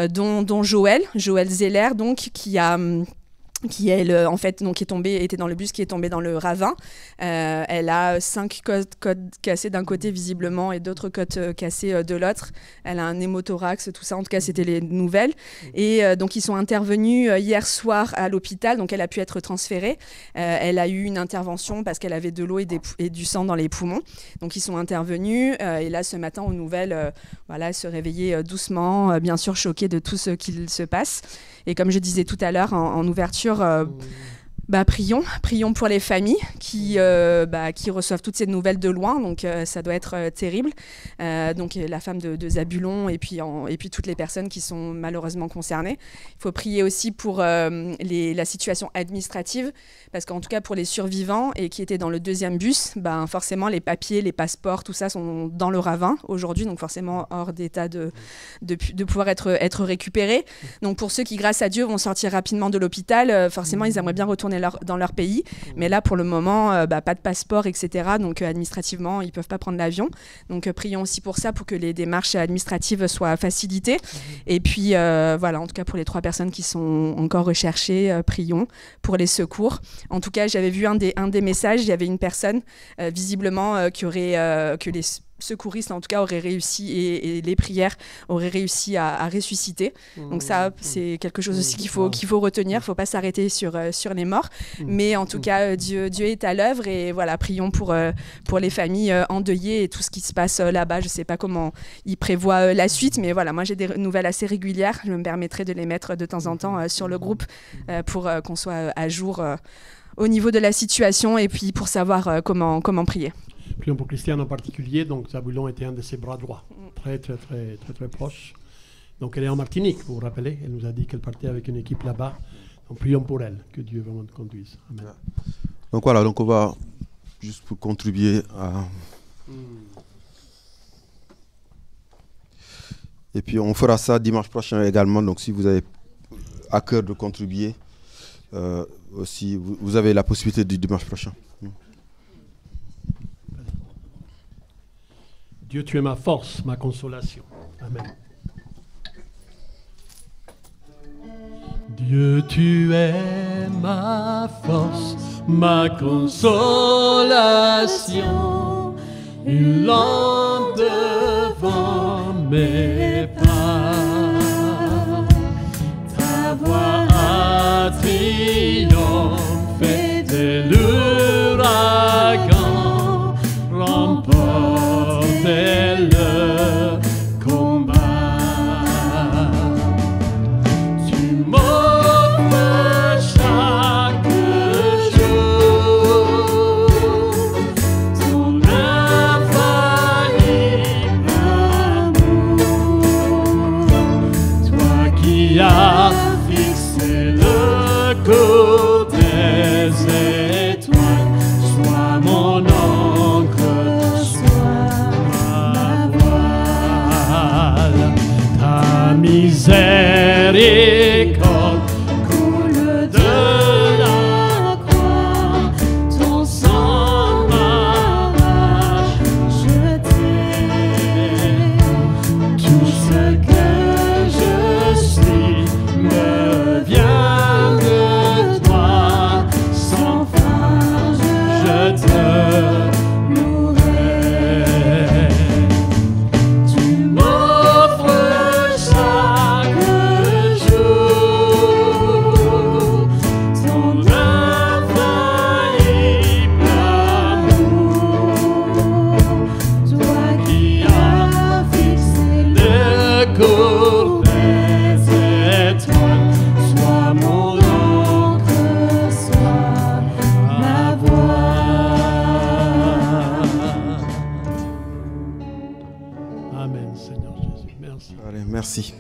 dont Joël Zeller, donc qui elle en fait donc était dans le bus qui est tombé dans le ravin. Elle a 5 côtes cassées d'un côté visiblement et d'autres côtes cassées de l'autre. Elle a un hémothorax, tout ça. En tout cas, c'était les nouvelles. Et donc ils sont intervenus hier soir à l'hôpital. Donc elle a pu être transférée. Elle a eu une intervention parce qu'elle avait de l'eau et du sang dans les poumons. Donc ils sont intervenus. Et là, ce matin, aux nouvelles, elle se réveillait doucement, bien sûr choquée de tout ce qu'il se passe. Et comme je disais tout à l'heure en ouverture, prions pour les familles qui reçoivent toutes ces nouvelles de loin, donc ça doit être terrible. Donc la femme de Zabulon et puis toutes les personnes qui sont malheureusement concernées. Il faut prier aussi pour la situation administrative, parce qu'en tout cas pour les survivants et qui étaient dans le deuxième bus, forcément les papiers, les passeports, tout ça sont dans le ravin aujourd'hui, donc forcément hors d'état de pouvoir être récupérés. Donc pour ceux qui, grâce à Dieu, vont sortir rapidement de l'hôpital, forcément ils aimeraient bien retourner dans leur pays. Mais là, pour le moment, pas de passeport, etc. Donc, administrativement, ils ne peuvent pas prendre l'avion. Donc, prions aussi pour ça, pour que les démarches administratives soient facilitées. Et puis, voilà, en tout cas, pour les 3 personnes qui sont encore recherchées, prions pour les secours. En tout cas, j'avais vu un des messages, il y avait une personne, visiblement, que les secouristes en tout cas auraient réussi et les prières auraient réussi à ressusciter. Donc ça, c'est quelque chose aussi qu'il faut retenir. Il ne faut pas s'arrêter sur les morts. Mais en tout cas, Dieu est à l'œuvre et voilà, prions pour les familles endeuillées et tout ce qui se passe là-bas. Je ne sais pas comment ils prévoient la suite, mais voilà, moi j'ai des nouvelles assez régulières. Je me permettrai de les mettre de temps en temps sur le groupe pour qu'on soit à jour au niveau de la situation et puis pour savoir comment prier. Prions pour Christiane en particulier. Donc, Zabulon était un de ses bras droits, très proche. Donc, elle est en Martinique, vous vous rappelez. Elle nous a dit qu'elle partait avec une équipe là-bas. Donc, prions pour elle, que Dieu vraiment te conduise. Amen. Donc voilà, donc on va juste pour contribuer à... Et puis on fera ça dimanche prochain également. Donc si vous avez à cœur de contribuer, aussi, vous avez la possibilité du dimanche prochain. Dieu, tu es ma force, ma consolation. Amen. Dieu, tu es ma force, ma consolation, une lampe devant mes pas. Ta voix a triomphé de l'ouragan, remporte le combat. Tu m'offres chaque jour ton infaillible amour. Toi qui as fixé le cours des étoiles, sois mon encre, ta miséricorde coule de la croix, ton sang m'arrache, je t'aime. Tout ce que je suis me vient de toi, sans fin je te louerai. Tu m'offres chaque jour ton infaillible amour. Toi qui as fixé le cours des étoiles, sois mon encre, sois ma voix. Amen, Seigneur Jésus. Merci. Allez, merci.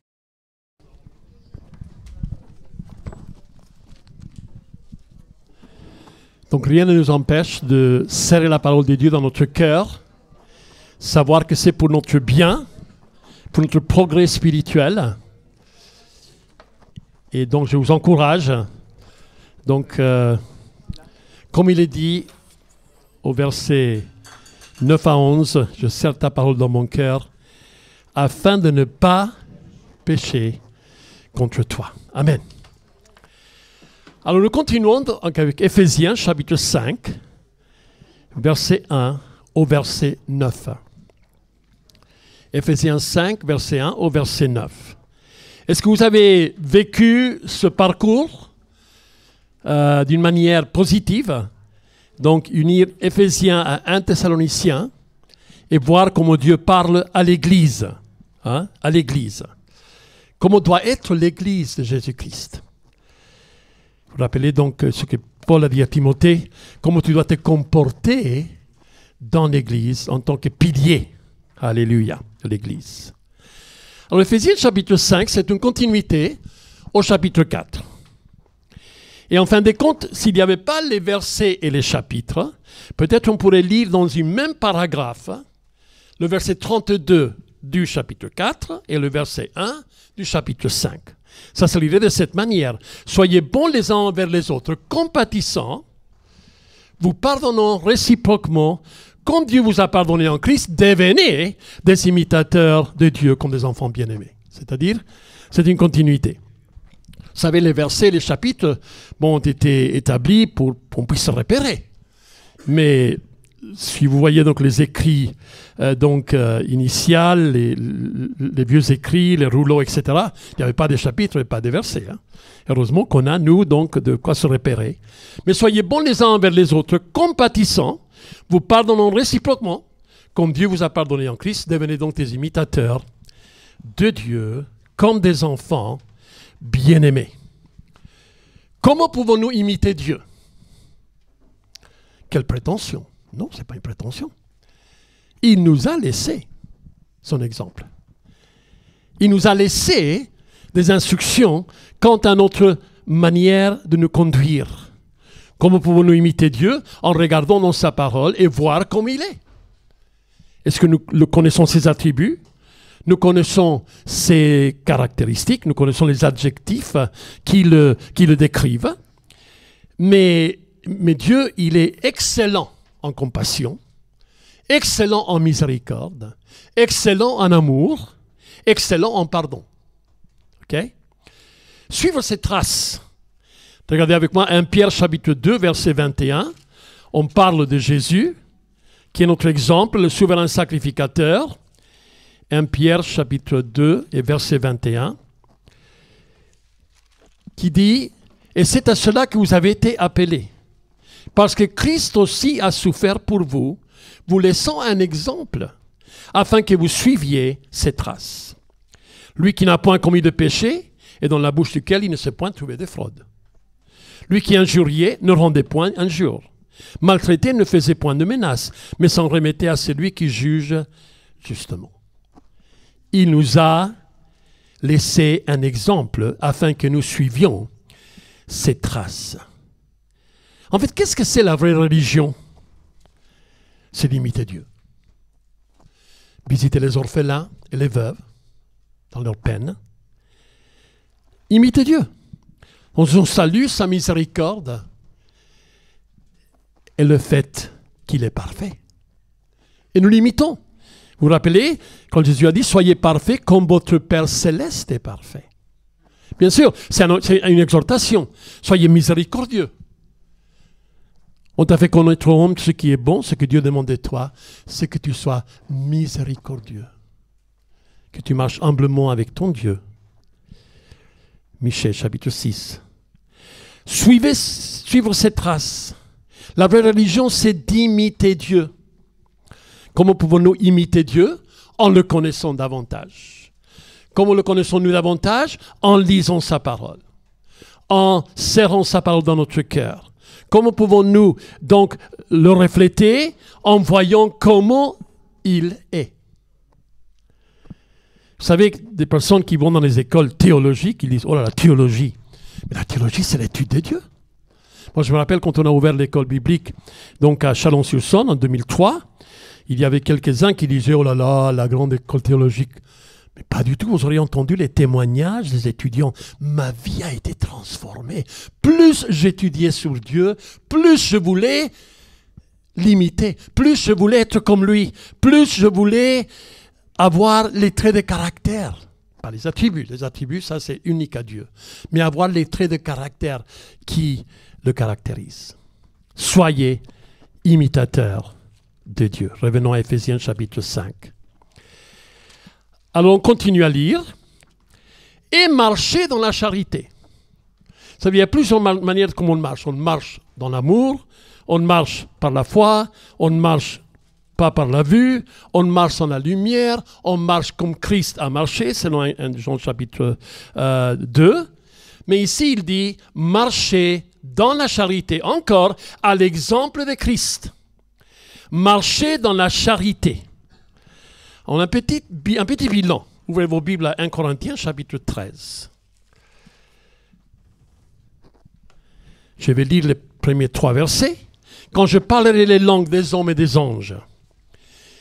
Donc rien ne nous empêche de serrer la parole de Dieu dans notre cœur, savoir que c'est pour notre bien, pour notre progrès spirituel. Et donc je vous encourage, donc comme il est dit au verset 9 à 11, je serre ta parole dans mon cœur, afin de ne pas pécher contre toi. Amen. Alors nous continuons donc avec Éphésiens chapitre 5, verset 1 au verset 9. Éphésiens 5, verset 1 au verset 9. Est-ce que vous avez vécu ce parcours d'une manière positive? Donc unir Éphésiens à 1 Thessaloniciens et voir comment Dieu parle à l'Église. À l'Église. Comment doit être l'Église de Jésus-Christ? Vous vous rappelez donc ce que Paul a dit à Timothée, comment tu dois te comporter dans l'Église en tant que pilier, alléluia, de l'Église. Alors Éphésiens chapitre 5, c'est une continuité au chapitre 4. Et en fin de compte, s'il n'y avait pas les versets et les chapitres, peut-être on pourrait lire dans une même paragraphe le verset 32 du chapitre 4 et le verset 1 du chapitre 5. Ça se lirait de cette manière. Soyez bons les uns envers les autres, compatissants, vous pardonnant réciproquement, comme Dieu vous a pardonné en Christ, devenez des imitateurs de Dieu comme des enfants bien-aimés. C'est-à-dire, c'est une continuité. Vous savez, les versets, les chapitres ont été établis pour qu'on puisse se repérer. Mais si vous voyez donc les écrits initiales, les vieux écrits, les rouleaux, etc., il n'y avait pas de chapitres et pas de versets. Hein. Heureusement qu'on a, nous, donc, de quoi se repérer. Mais soyez bons les uns envers les autres, compatissants, vous pardonnant réciproquement, comme Dieu vous a pardonné en Christ, devenez donc des imitateurs de Dieu, comme des enfants bien-aimés. Comment pouvons-nous imiter Dieu? Quelle prétention? Non, ce n'est pas une prétention. Il nous a laissé son exemple. Il nous a laissé des instructions quant à notre manière de nous conduire. Comment pouvons-nous imiter Dieu? En regardant dans sa parole et voir comme il est. Est-ce que nous connaissons ses attributs? Nous connaissons ses caractéristiques, nous connaissons les adjectifs qui le décrivent. Mais Dieu, il est excellent en compassion, excellent en miséricorde, excellent en amour, excellent en pardon. Ok? Suivre ces traces. Regardez avec moi 1 Pierre chapitre 2, verset 21. On parle de Jésus, qui est notre exemple, le souverain sacrificateur. 1 Pierre chapitre 2 et verset 21, qui dit « Et c'est à cela que vous avez été appelés, parce que Christ aussi a souffert pour vous, vous laissant un exemple, afin que vous suiviez ses traces. Lui qui n'a point commis de péché, et dans la bouche duquel il ne s'est point trouvé de fraude. Lui qui injuriait ne rendait point injure. Maltraité ne faisait point de menace, mais s'en remettait à celui qui juge justement. Il nous a laissé un exemple afin que nous suivions ses traces. En fait, qu'est-ce que c'est la vraie religion? C'est d'imiter Dieu. Visiter les orphelins et les veuves dans leur peine. Imiter Dieu. On salue sa miséricorde et le fait qu'il est parfait. Et nous l'imitons. Vous vous rappelez, quand Jésus a dit « Soyez parfaits comme votre Père céleste est parfait ». Bien sûr, c'est une exhortation. Soyez miséricordieux. On t'a fait connaître au homme ce qui est bon, ce que Dieu demande de toi, c'est que tu sois miséricordieux. Que tu marches humblement avec ton Dieu. Michée, chapitre 6. Suivre ses traces. La vraie religion, c'est d'imiter Dieu. Comment pouvons-nous imiter Dieu? En le connaissant davantage. Comment le connaissons-nous davantage? En lisant sa parole. En serrant sa parole dans notre cœur. Comment pouvons-nous donc le refléter? En voyant comment il est. Vous savez, des personnes qui vont dans les écoles théologiques, ils disent « Oh là, la théologie ». Mais la théologie, c'est l'étude de Dieu. Moi, je me rappelle quand on a ouvert l'école biblique donc à Chalon-sur-Saône en 2003, il y avait quelques-uns qui disaient « Oh là là, la grande école théologique ». Mais pas du tout, vous auriez entendu les témoignages des étudiants. Ma vie a été transformée. Plus j'étudiais sur Dieu, plus je voulais l'imiter, plus je voulais être comme lui, plus je voulais avoir les traits de caractère. Pas les attributs. Les attributs, ça c'est unique à Dieu. Mais avoir les traits de caractère qui le caractérisent. Soyez imitateurs de Dieu. Revenons à Éphésiens chapitre 5. Alors on continue à lire. Et marcher dans la charité. Ça veut dire, il y a plusieurs manières comment on marche. On marche dans l'amour, on marche par la foi, on marche pas par la vue, on marche dans la lumière, on marche comme Christ a marché, selon 1 Jean chapitre 2. Mais ici, il dit, marcher dans la charité, encore à l'exemple de Christ. Marcher dans la charité. On a un petit bilan. Ouvrez vos Bibles à 1 Corinthiens, chapitre 13. Je vais lire les premiers 3 versets. Quand je parlerai les langues des hommes et des anges,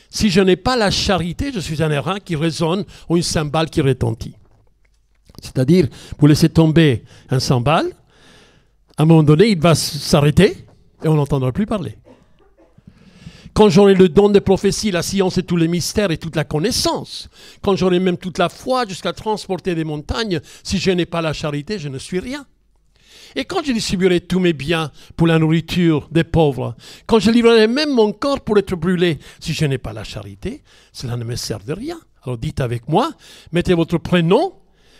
si je n'ai pas la charité, je suis un airain qui résonne ou une cymbale qui retentit. C'est-à-dire, vous laissez tomber un 100 balles, à un moment donné, il va s'arrêter et on n'entendra plus parler. Quand j'aurai le don de prophétie, la science et tous les mystères et toute la connaissance, quand j'aurai même toute la foi jusqu'à transporter des montagnes, si je n'ai pas la charité, je ne suis rien. Et quand je distribuerai tous mes biens pour la nourriture des pauvres, quand je livrerai même mon corps pour être brûlé, si je n'ai pas la charité, cela ne me sert de rien. Alors dites avec moi, mettez votre prénom,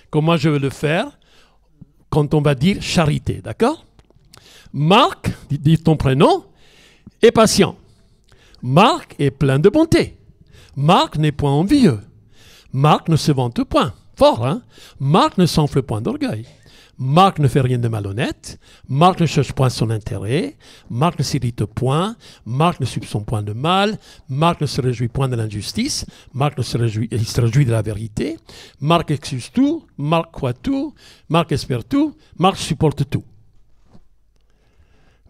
comme moi je vais le faire, quand on va dire charité, d'accord? Marc, dites ton prénom, est patient. Marc est plein de bonté. Marc n'est point envieux. Marc ne se vante point. Fort, hein? Marc ne s'enfle point d'orgueil. Marc ne fait rien de malhonnête. Marc ne cherche point son intérêt. Marc ne s'irrite point. Marc ne soupçonne point de mal. Marc ne se réjouit point de l'injustice. Marc il se réjouit de la vérité. Marc excuse tout. Marc croit tout. Marc espère tout. Marc supporte tout.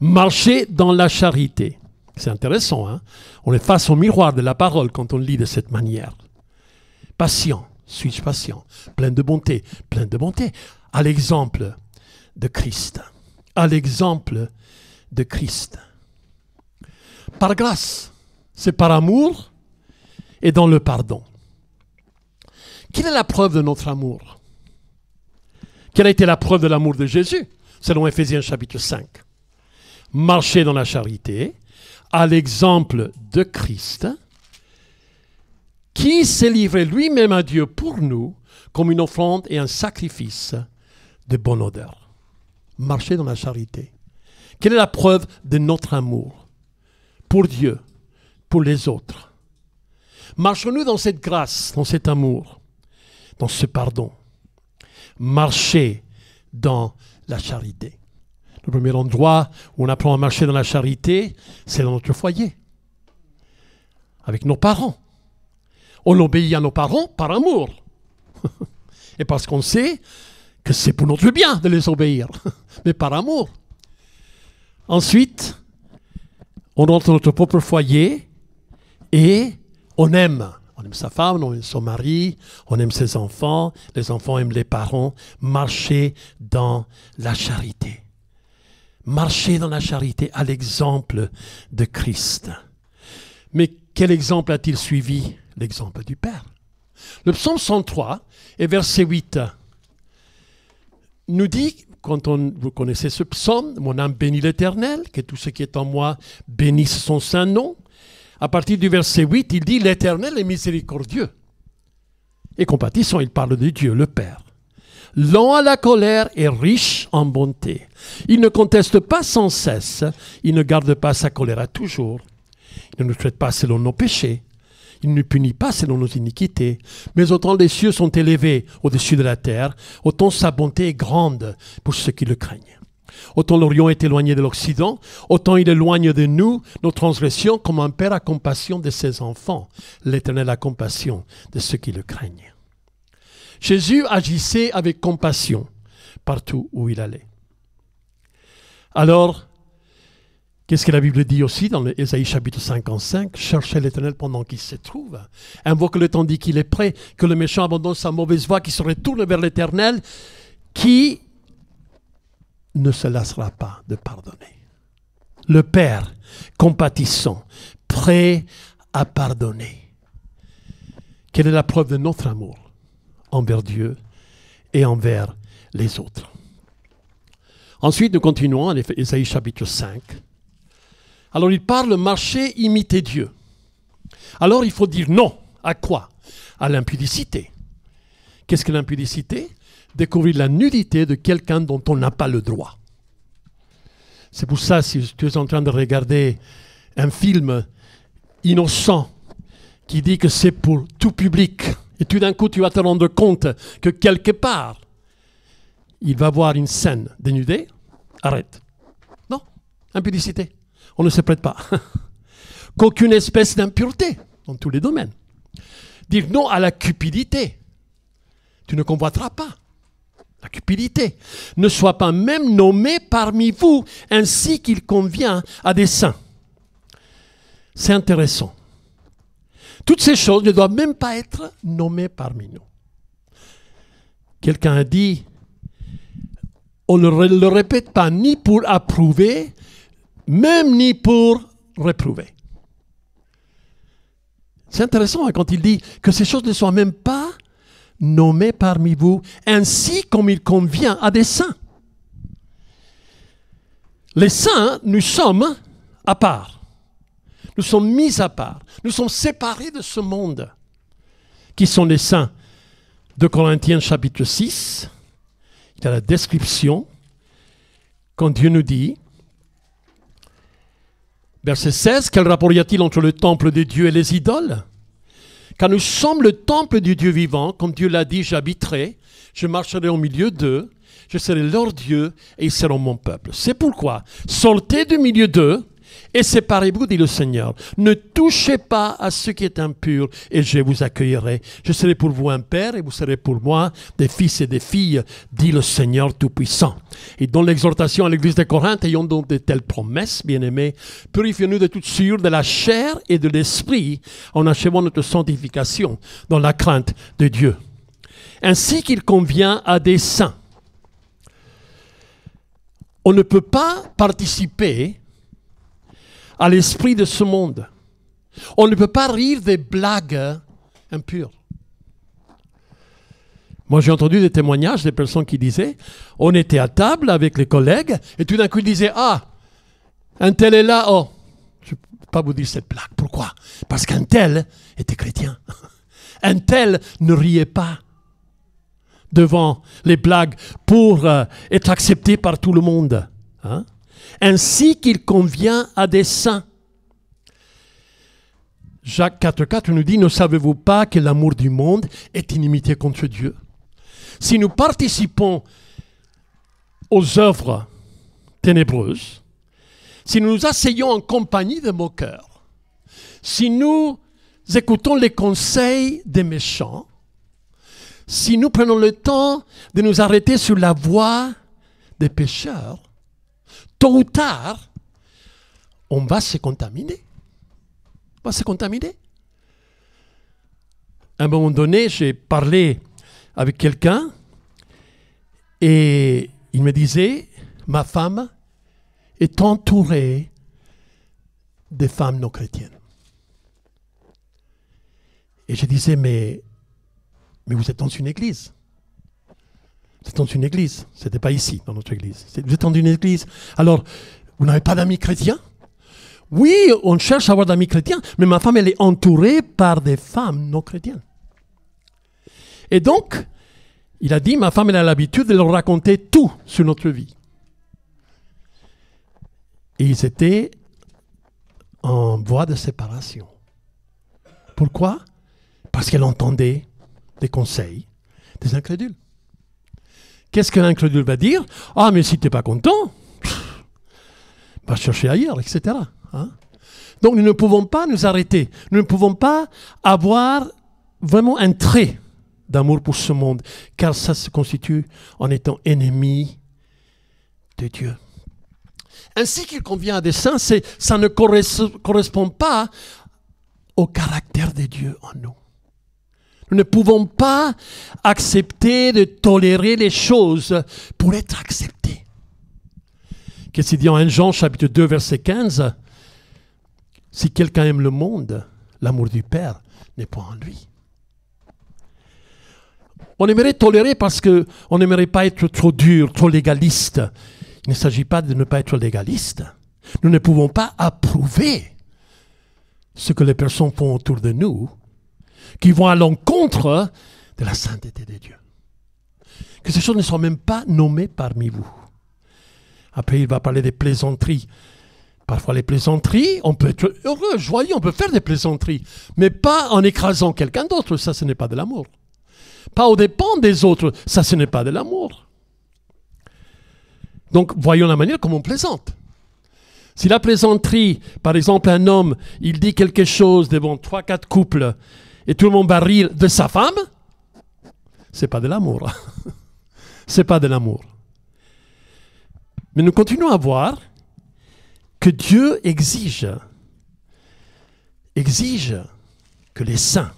Marchez dans la charité. C'est intéressant, hein? On est face au miroir de la parole quand on lit de cette manière. Patient, suis-je patient? Plein de bonté, plein de bonté. À l'exemple de Christ. À l'exemple de Christ. Par grâce, c'est par amour et dans le pardon. Quelle est la preuve de notre amour? Quelle a été la preuve de l'amour de Jésus? Selon Éphésiens chapitre 5. Marcher dans la charité, à l'exemple de Christ, qui s'est livré lui-même à Dieu pour nous comme une offrande et un sacrifice de bonne odeur. Marcher dans la charité. Quelle est la preuve de notre amour pour Dieu, pour les autres? Marchons-nous dans cette grâce, dans cet amour, dans ce pardon. Marcher dans la charité. Le premier endroit où on apprend à marcher dans la charité, c'est dans notre foyer, avec nos parents. On obéit à nos parents par amour. Et parce qu'on sait que c'est pour notre bien de les obéir, mais par amour. Ensuite, on rentre dans notre propre foyer et on aime. On aime sa femme, on aime son mari, on aime ses enfants, les enfants aiment les parents. Marcher dans la charité. Marcher dans la charité à l'exemple de Christ. Mais quel exemple a-t-il suivi? L'exemple du Père. Le psaume 103 et verset 8 nous dit, vous connaissez ce psaume, mon âme bénit l'Éternel, que tout ce qui est en moi bénisse son saint nom. À partir du verset 8, il dit, l'Éternel est miséricordieux et compatissant. Il parle de Dieu, le Père. Lent à la colère et riche en bonté. Il ne conteste pas sans cesse, il ne garde pas sa colère à toujours. Il ne nous traite pas selon nos péchés. Il ne nous punit pas selon nos iniquités. Mais autant les cieux sont élevés au-dessus de la terre, autant sa bonté est grande pour ceux qui le craignent. Autant l'Orient est éloigné de l'Occident, autant il éloigne de nous nos transgressions, comme un père a compassion de ses enfants. L'Éternel a compassion de ceux qui le craignent. Jésus agissait avec compassion partout où il allait. Alors, qu'est-ce que la Bible dit aussi dans Ésaïe chapitre 55? Cherchez l'Éternel pendant qu'il se trouve. Invoque-le tandis qu'il est prêt, que le méchant abandonne sa mauvaise voie, qui se retourne vers l'Éternel, qui ne se lassera pas de pardonner. Le Père, compatissant, prêt à pardonner. Quelle est la preuve de notre amour envers Dieu et envers les autres? Ensuite, nous continuons à Ésaïe chapitre 5. Alors, il parle marcher, imiter Dieu. Alors, il faut dire non. À quoi? À l'impudicité. Qu'est-ce que l'impudicité? Découvrir la nudité de quelqu'un dont on n'a pas le droit. C'est pour ça, si tu es en train de regarder un film innocent qui dit que c'est pour tout public, et tout d'un coup, tu vas te rendre compte que quelque part, il va voir une scène dénudée, arrête. Non, impudicité. On ne se prête pas. Qu'aucune espèce d'impureté dans tous les domaines. Dire non à la cupidité. Tu ne convoiteras pas. La cupidité. Ne sois pas même nommé parmi vous, ainsi qu'il convient à des saints. C'est intéressant. Toutes ces choses ne doivent même pas être nommées parmi nous. Quelqu'un a dit, on ne le répète pas ni pour approuver, même ni pour réprouver. C'est intéressant hein, quand il dit que ces choses ne soient même pas nommées parmi vous, ainsi comme il convient à des saints. Les saints, nous sommes à part. Nous sommes mis à part. Nous sommes séparés de ce monde. Qui sont les saints? 2 Corinthiens chapitre 6, il y a la description, quand Dieu nous dit, verset 16, quel rapport y a-t-il entre le temple de Dieu et les idoles? Car nous sommes le temple du Dieu vivant, comme Dieu l'a dit, j'habiterai, je marcherai au milieu d'eux, je serai leur Dieu et ils seront mon peuple. C'est pourquoi, sortez du milieu d'eux et séparez-vous, dit le Seigneur. Ne touchez pas à ce qui est impur et je vous accueillerai. Je serai pour vous un père et vous serez pour moi des fils et des filles, dit le Seigneur Tout-Puissant. Et dans l'exhortation à l'église de Corinthe, ayons donc de telles promesses, bien-aimés, purifions-nous de toute souillure de la chair et de l'esprit en achevant notre sanctification dans la crainte de Dieu. Ainsi qu'il convient à des saints. On ne peut pas participer à l'esprit de ce monde. On ne peut pas rire des blagues impures. Moi, j'ai entendu des témoignages des personnes qui disaient, on était à table avec les collègues, et tout d'un coup, ils disaient, ah, un tel est là, oh, je ne peux pas vous dire cette blague. Pourquoi? Parce qu'un tel était chrétien. Un tel ne riait pas devant les blagues pour être accepté par tout le monde. Hein? Ainsi qu'il convient à des saints. Jacques 4,4 nous dit, ne savez-vous pas que l'amour du monde est inimitié contre Dieu? Si nous participons aux œuvres ténébreuses, si nous nous asseyons en compagnie de moqueurs, si nous écoutons les conseils des méchants, si nous prenons le temps de nous arrêter sur la voie des pécheurs, tôt ou tard, on va se contaminer. On va se contaminer. À un moment donné, j'ai parlé avec quelqu'un et il me disait, ma femme est entourée de femmes non chrétiennes. Et je disais, mais vous êtes dans une église. Vous êtes dans une église. Ce n'était pas ici, dans notre église. Vous êtes dans une église. Alors, vous n'avez pas d'amis chrétiens? Oui, on cherche à avoir d'amis chrétiens, mais ma femme, elle est entourée par des femmes non chrétiennes. Et donc, il a dit, ma femme, elle a l'habitude de leur raconter tout sur notre vie. Et ils étaient en voie de séparation. Pourquoi? Parce qu'elle entendait des conseils des incrédules. Qu'est-ce qu'un incrédule va dire? Ah, mais si tu n'es pas content, va chercher ailleurs, etc. Hein? Donc nous ne pouvons pas nous arrêter. Nous ne pouvons pas avoir vraiment un trait d'amour pour ce monde, car ça se constitue en étant ennemi de Dieu. Ainsi qu'il convient à des saints, ça ne correspond pas au caractère de Dieu en nous. Nous ne pouvons pas accepter de tolérer les choses pour être acceptés. Qu'est-ce qu'il dit en 1 Jean chapitre 2 verset 15? Si quelqu'un aime le monde, l'amour du Père n'est pas en lui. On aimerait tolérer parce qu'on n'aimerait pas être trop dur, trop légaliste. Il ne s'agit pas de ne pas être légaliste. Nous ne pouvons pas approuver ce que les personnes font autour de nous, qui vont à l'encontre de la sainteté de Dieu. Que ces choses ne soient même pas nommées parmi vous. Après, il va parler des plaisanteries. Parfois, les plaisanteries, on peut être heureux, joyeux, on peut faire des plaisanteries, mais pas en écrasant quelqu'un d'autre. Ça, ce n'est pas de l'amour. Pas aux dépens des autres. Ça, ce n'est pas de l'amour. Donc, voyons la manière comme on plaisante. Si la plaisanterie, par exemple, un homme, il dit quelque chose devant 3-4 couples, et tout le monde va rire de sa femme, c'est pas de l'amour. C'est pas de l'amour. Mais nous continuons à voir que Dieu exige que les saints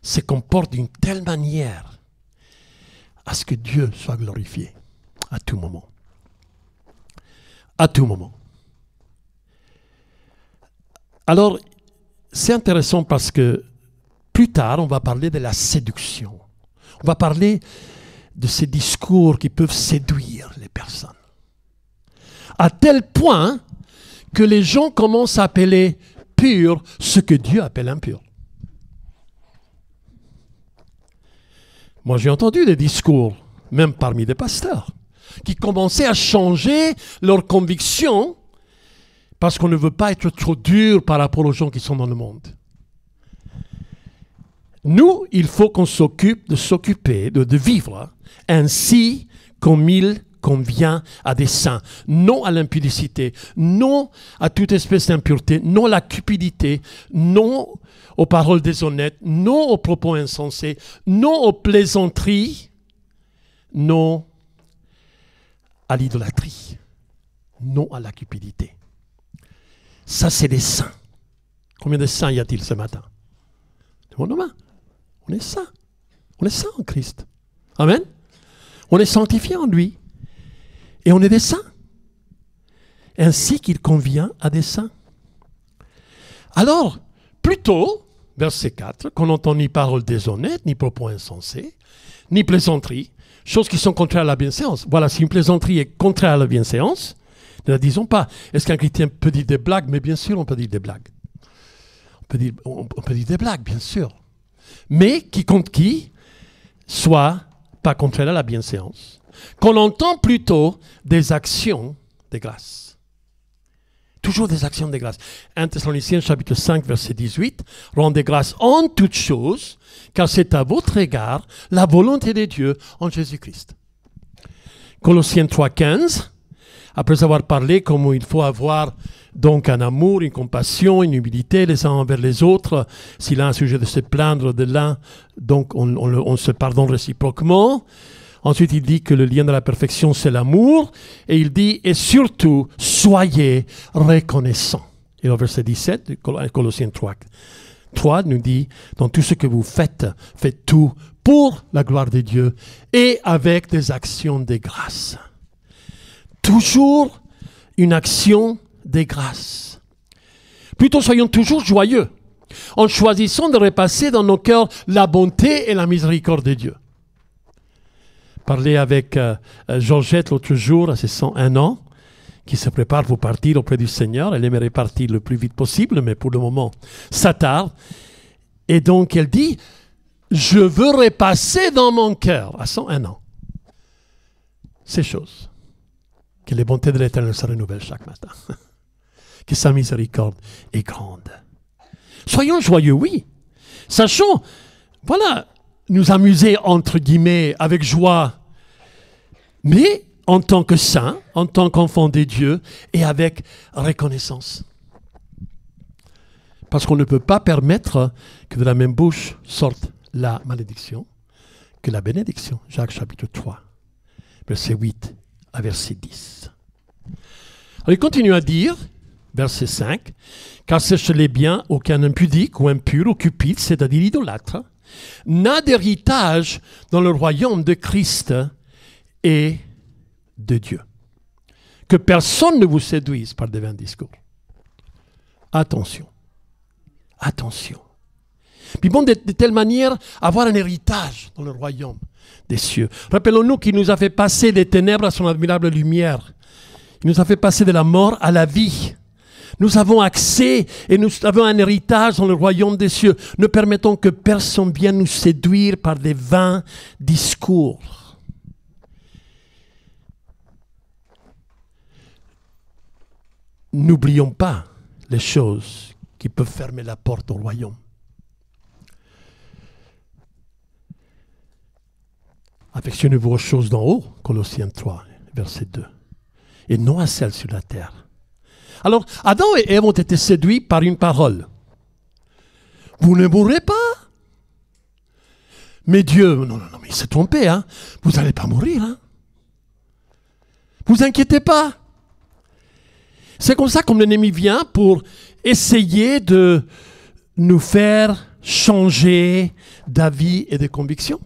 se comportent d'une telle manière à ce que Dieu soit glorifié à tout moment. À tout moment. Alors, c'est intéressant parce que plus tard, on va parler de la séduction. On va parler de ces discours qui peuvent séduire les personnes. À tel point que les gens commencent à appeler pur ce que Dieu appelle impur. Moi, j'ai entendu des discours, même parmi des pasteurs, qui commençaient à changer leurs convictions parce qu'on ne veut pas être trop dur par rapport aux gens qui sont dans le monde. Nous, il faut qu'on s'occupe de vivre ainsi comme il convient à des saints. Non à l'impudicité, non à toute espèce d'impureté, non à la cupidité, non aux paroles déshonnêtes, non aux propos insensés, non aux plaisanteries, non à l'idolâtrie, non à la cupidité. Ça, c'est des saints. Combien de saints y a-t-il ce matin? Devant nos mains. On est saints. On est saints en Christ. Amen. On est sanctifiés en lui. Et on est des saints. Ainsi qu'il convient à des saints. Alors, plutôt, verset 4, qu'on n'entend ni paroles déshonnêtes, ni propos insensés, ni plaisanteries, choses qui sont contraires à la bienséance. Voilà, si une plaisanterie est contraire à la bienséance, ne la disons pas. Est-ce qu'un chrétien peut dire des blagues? Mais bien sûr, on peut dire des blagues. On peut dire des blagues, bien sûr. Mais qui contre qui soit pas contraire à la bienséance. Qu'on entend plutôt des actions de grâce. Toujours des actions de grâce. 1 Thessaloniciens chapitre 5 verset 18. Rendez grâce en toutes choses, car c'est à votre égard la volonté de Dieu en Jésus-Christ. Colossiens 3, 15. Après avoir parlé comment il faut avoir donc un amour, une compassion, une humilité les uns envers les autres, s'il a un sujet de se plaindre de l'un, donc on se pardonne réciproquement. Ensuite, il dit que le lien de la perfection, c'est l'amour. Et il dit, et surtout, soyez reconnaissants. Et au verset 17, Colossiens 3 nous dit, dans tout ce que vous faites, faites tout pour la gloire de Dieu et avec des actions de grâce. Toujours une action de grâce. Plutôt soyons toujours joyeux en choisissant de repasser dans nos cœurs la bonté et la miséricorde de Dieu. Parler avec Georgette l'autre jour, à ses 101 ans, qui se prépare pour partir auprès du Seigneur. Elle aimerait partir le plus vite possible, mais pour le moment, ça tarde. Et donc elle dit, je veux repasser dans mon cœur, à 101 ans, ces choses. Que les bontés de l'Éternel se renouvellent chaque matin. Que sa miséricorde est grande. Soyons joyeux, oui. Sachons, voilà, nous amuser, entre guillemets, avec joie, mais en tant que saints, en tant qu'enfants de Dieu, et avec reconnaissance. Parce qu'on ne peut pas permettre que de la même bouche sorte la malédiction que la bénédiction. Jacques chapitre 3, verset 8 à verset 10. Alors il continue à dire, verset 5, « Car sachez-les bien, aucun impudique ou impur ou cupide, c'est-à-dire idolâtre, n'a d'héritage dans le royaume de Christ et de Dieu. Que personne ne vous séduise par de vains discours. » Attention. Attention. Puis bon, de telle manière, avoir un héritage dans le royaume des cieux. Rappelons-nous qu'il nous a fait passer des ténèbres à son admirable lumière. Il nous a fait passer de la mort à la vie. Nous avons accès et nous avons un héritage dans le royaume des cieux. Ne permettons que personne vienne nous séduire par des vains discours. N'oublions pas les choses qui peuvent fermer la porte au royaume. Affectionnez-vous aux choses d'en haut, Colossiens 3, verset 2, et non à celles sur la terre. Alors, Adam et Ève ont été séduits par une parole. Vous ne mourrez pas. Mais Dieu, non, mais il s'est trompé, hein. Vous n'allez pas mourir, hein. Vous inquiétez pas. C'est comme ça que l'ennemi vient pour essayer de nous faire changer d'avis et de conviction.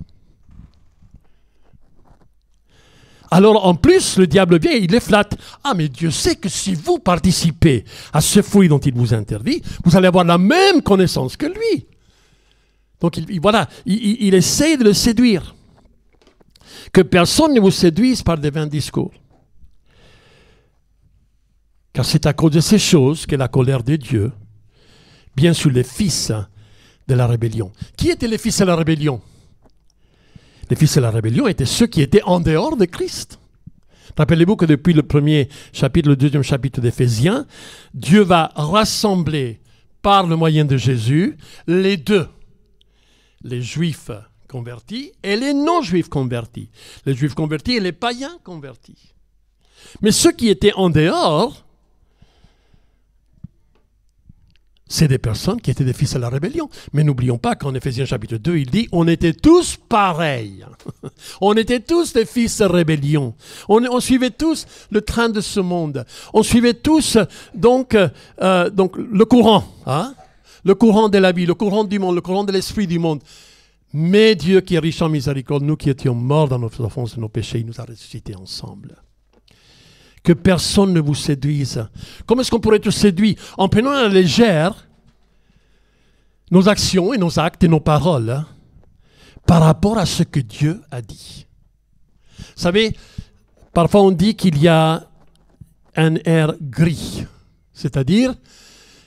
Alors en plus, le diable vient et il les flatte. Ah, mais Dieu sait que si vous participez à ce fruit dont il vous interdit, vous allez avoir la même connaissance que lui. Donc il essaie de le séduire. Que personne ne vous séduise par des vains discours. Car c'est à cause de ces choses que la colère de Dieu vient sur les fils de la rébellion. Qui étaient les fils de la rébellion? Les fils de la rébellion étaient ceux qui étaient en dehors de Christ. Rappelez-vous que depuis le premier chapitre, le deuxième chapitre d'Éphésiens, Dieu va rassembler par le moyen de Jésus les deux, les Juifs convertis et les non-Juifs convertis. Les Juifs convertis et les païens convertis. Mais ceux qui étaient en dehors, c'est des personnes qui étaient des fils de la rébellion. Mais n'oublions pas qu'en Éphésiens chapitre 2, il dit, on était tous pareils. On était tous des fils de rébellion. On suivait tous le train de ce monde. On suivait tous donc le courant. Hein? Le courant de la vie, le courant du monde, le courant de l'esprit du monde. Mais Dieu qui est riche en miséricorde, nous qui étions morts dans nos offenses et nos péchés, il nous a ressuscités ensemble. Que personne ne vous séduise. Comment est-ce qu'on pourrait être séduit? En prenant à la légère nos actions et nos actes et nos paroles par rapport à ce que Dieu a dit. Vous savez, parfois on dit qu'il y a un air gris. C'est-à-dire,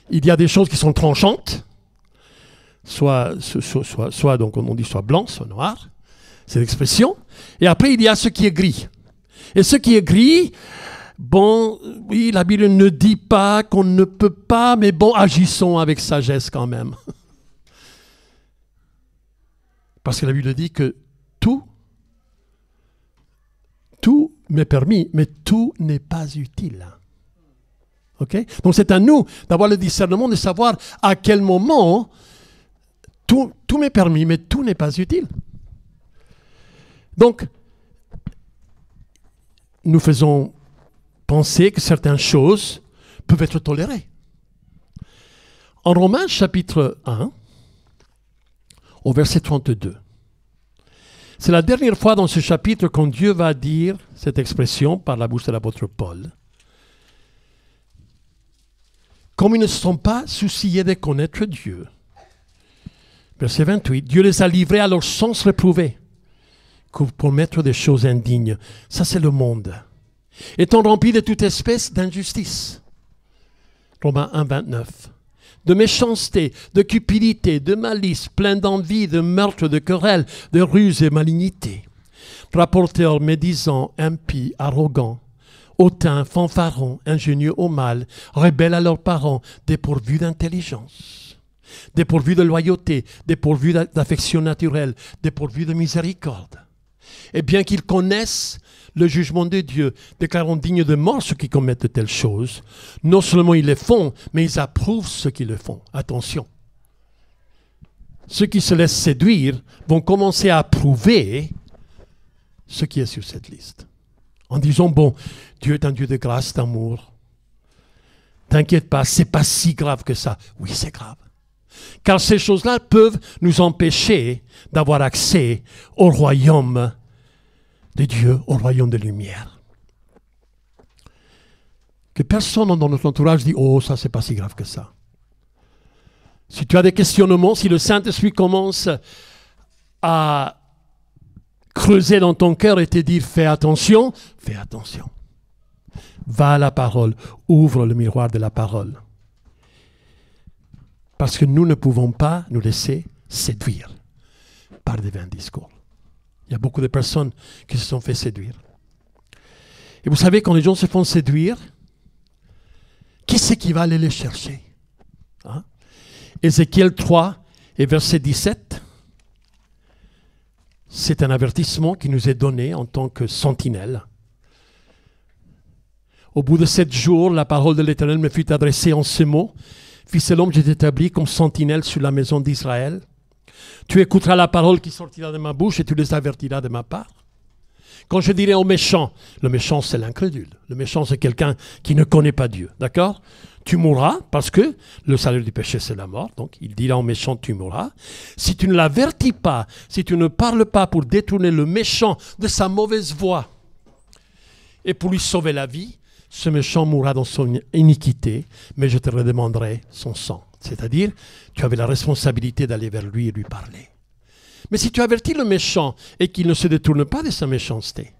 il y a des choses qui sont tranchantes, soit donc on dit soit blanc, soit noir, c'est l'expression. Et après, il y a ce qui est gris. Et ce qui est gris, bon, oui, la Bible ne dit pas qu'on ne peut pas, mais bon, agissons avec sagesse quand même. Parce que la Bible dit que tout m'est permis, mais tout n'est pas utile. Okay? Donc c'est à nous d'avoir le discernement, de savoir à quel moment tout m'est permis, mais tout n'est pas utile. Donc, nous faisons penser que certaines choses peuvent être tolérées. En Romains chapitre 1, au verset 32, c'est la dernière fois dans ce chapitre quand Dieu va dire cette expression par la bouche de l'apôtre Paul. Comme ils ne se sont pas souciés de connaître Dieu, verset 28, Dieu les a livrés à leur sens réprouvé pour mettre des choses indignes. Ça, c'est le monde. Étant rempli de toute espèce d'injustice. Romains 1, 29. De méchanceté, de cupidité, de malice, plein d'envie, de meurtre, de querelle, de ruse et malignité. Rapporteurs, médisants, impies, arrogants, hautains, fanfarons, ingénieux au mal, rebelles à leurs parents, dépourvus d'intelligence, dépourvus de loyauté, dépourvus d'affection naturelle, dépourvus de miséricorde. Et bien qu'ils connaissent le jugement de Dieu, déclarant dignes de mort ceux qui commettent de telles choses, non seulement ils les font, mais ils approuvent ceux qui le font. Attention. Ceux qui se laissent séduire vont commencer à approuver ce qui est sur cette liste. En disant, bon, Dieu est un Dieu de grâce, d'amour. T'inquiète pas, c'est pas si grave que ça. Oui, c'est grave. Car ces choses-là peuvent nous empêcher d'avoir accès au royaume de Dieu, au royaume de lumière. Que personne dans notre entourage dit « Oh, ça, c'est pas si grave que ça. » Si tu as des questionnements, si le Saint-Esprit commence à creuser dans ton cœur et te dire « Fais attention », fais attention. Va à la parole, ouvre le miroir de la parole. Parce que nous ne pouvons pas nous laisser séduire par des vains discours. Il y a beaucoup de personnes qui se sont fait séduire. Et vous savez, quand les gens se font séduire, qui c'est qui va aller les chercher? Hein? Ézéchiel 3 et verset 17, c'est un avertissement qui nous est donné en tant que sentinelle. Au bout de 7 jours, la parole de l'Éternel me fut adressée en ces mots. Fils de l'homme, j'ai établi comme sentinelle sur la maison d'Israël. Tu écouteras la parole qui sortira de ma bouche et tu les avertiras de ma part. Quand je dirai au méchant, le méchant c'est l'incrédule. Le méchant c'est quelqu'un qui ne connaît pas Dieu. D'accord? Tu mourras parce que le salaire du péché c'est la mort. Donc il dira au méchant tu mourras. Si tu ne l'avertis pas, si tu ne parles pas pour détourner le méchant de sa mauvaise voie, et pour lui sauver la vie, ce méchant mourra dans son iniquité, mais je te redemanderai son sang. C'est-à-dire, tu avais la responsabilité d'aller vers lui et lui parler. Mais si tu avertis le méchant et qu'il ne se détourne pas de sa méchanceté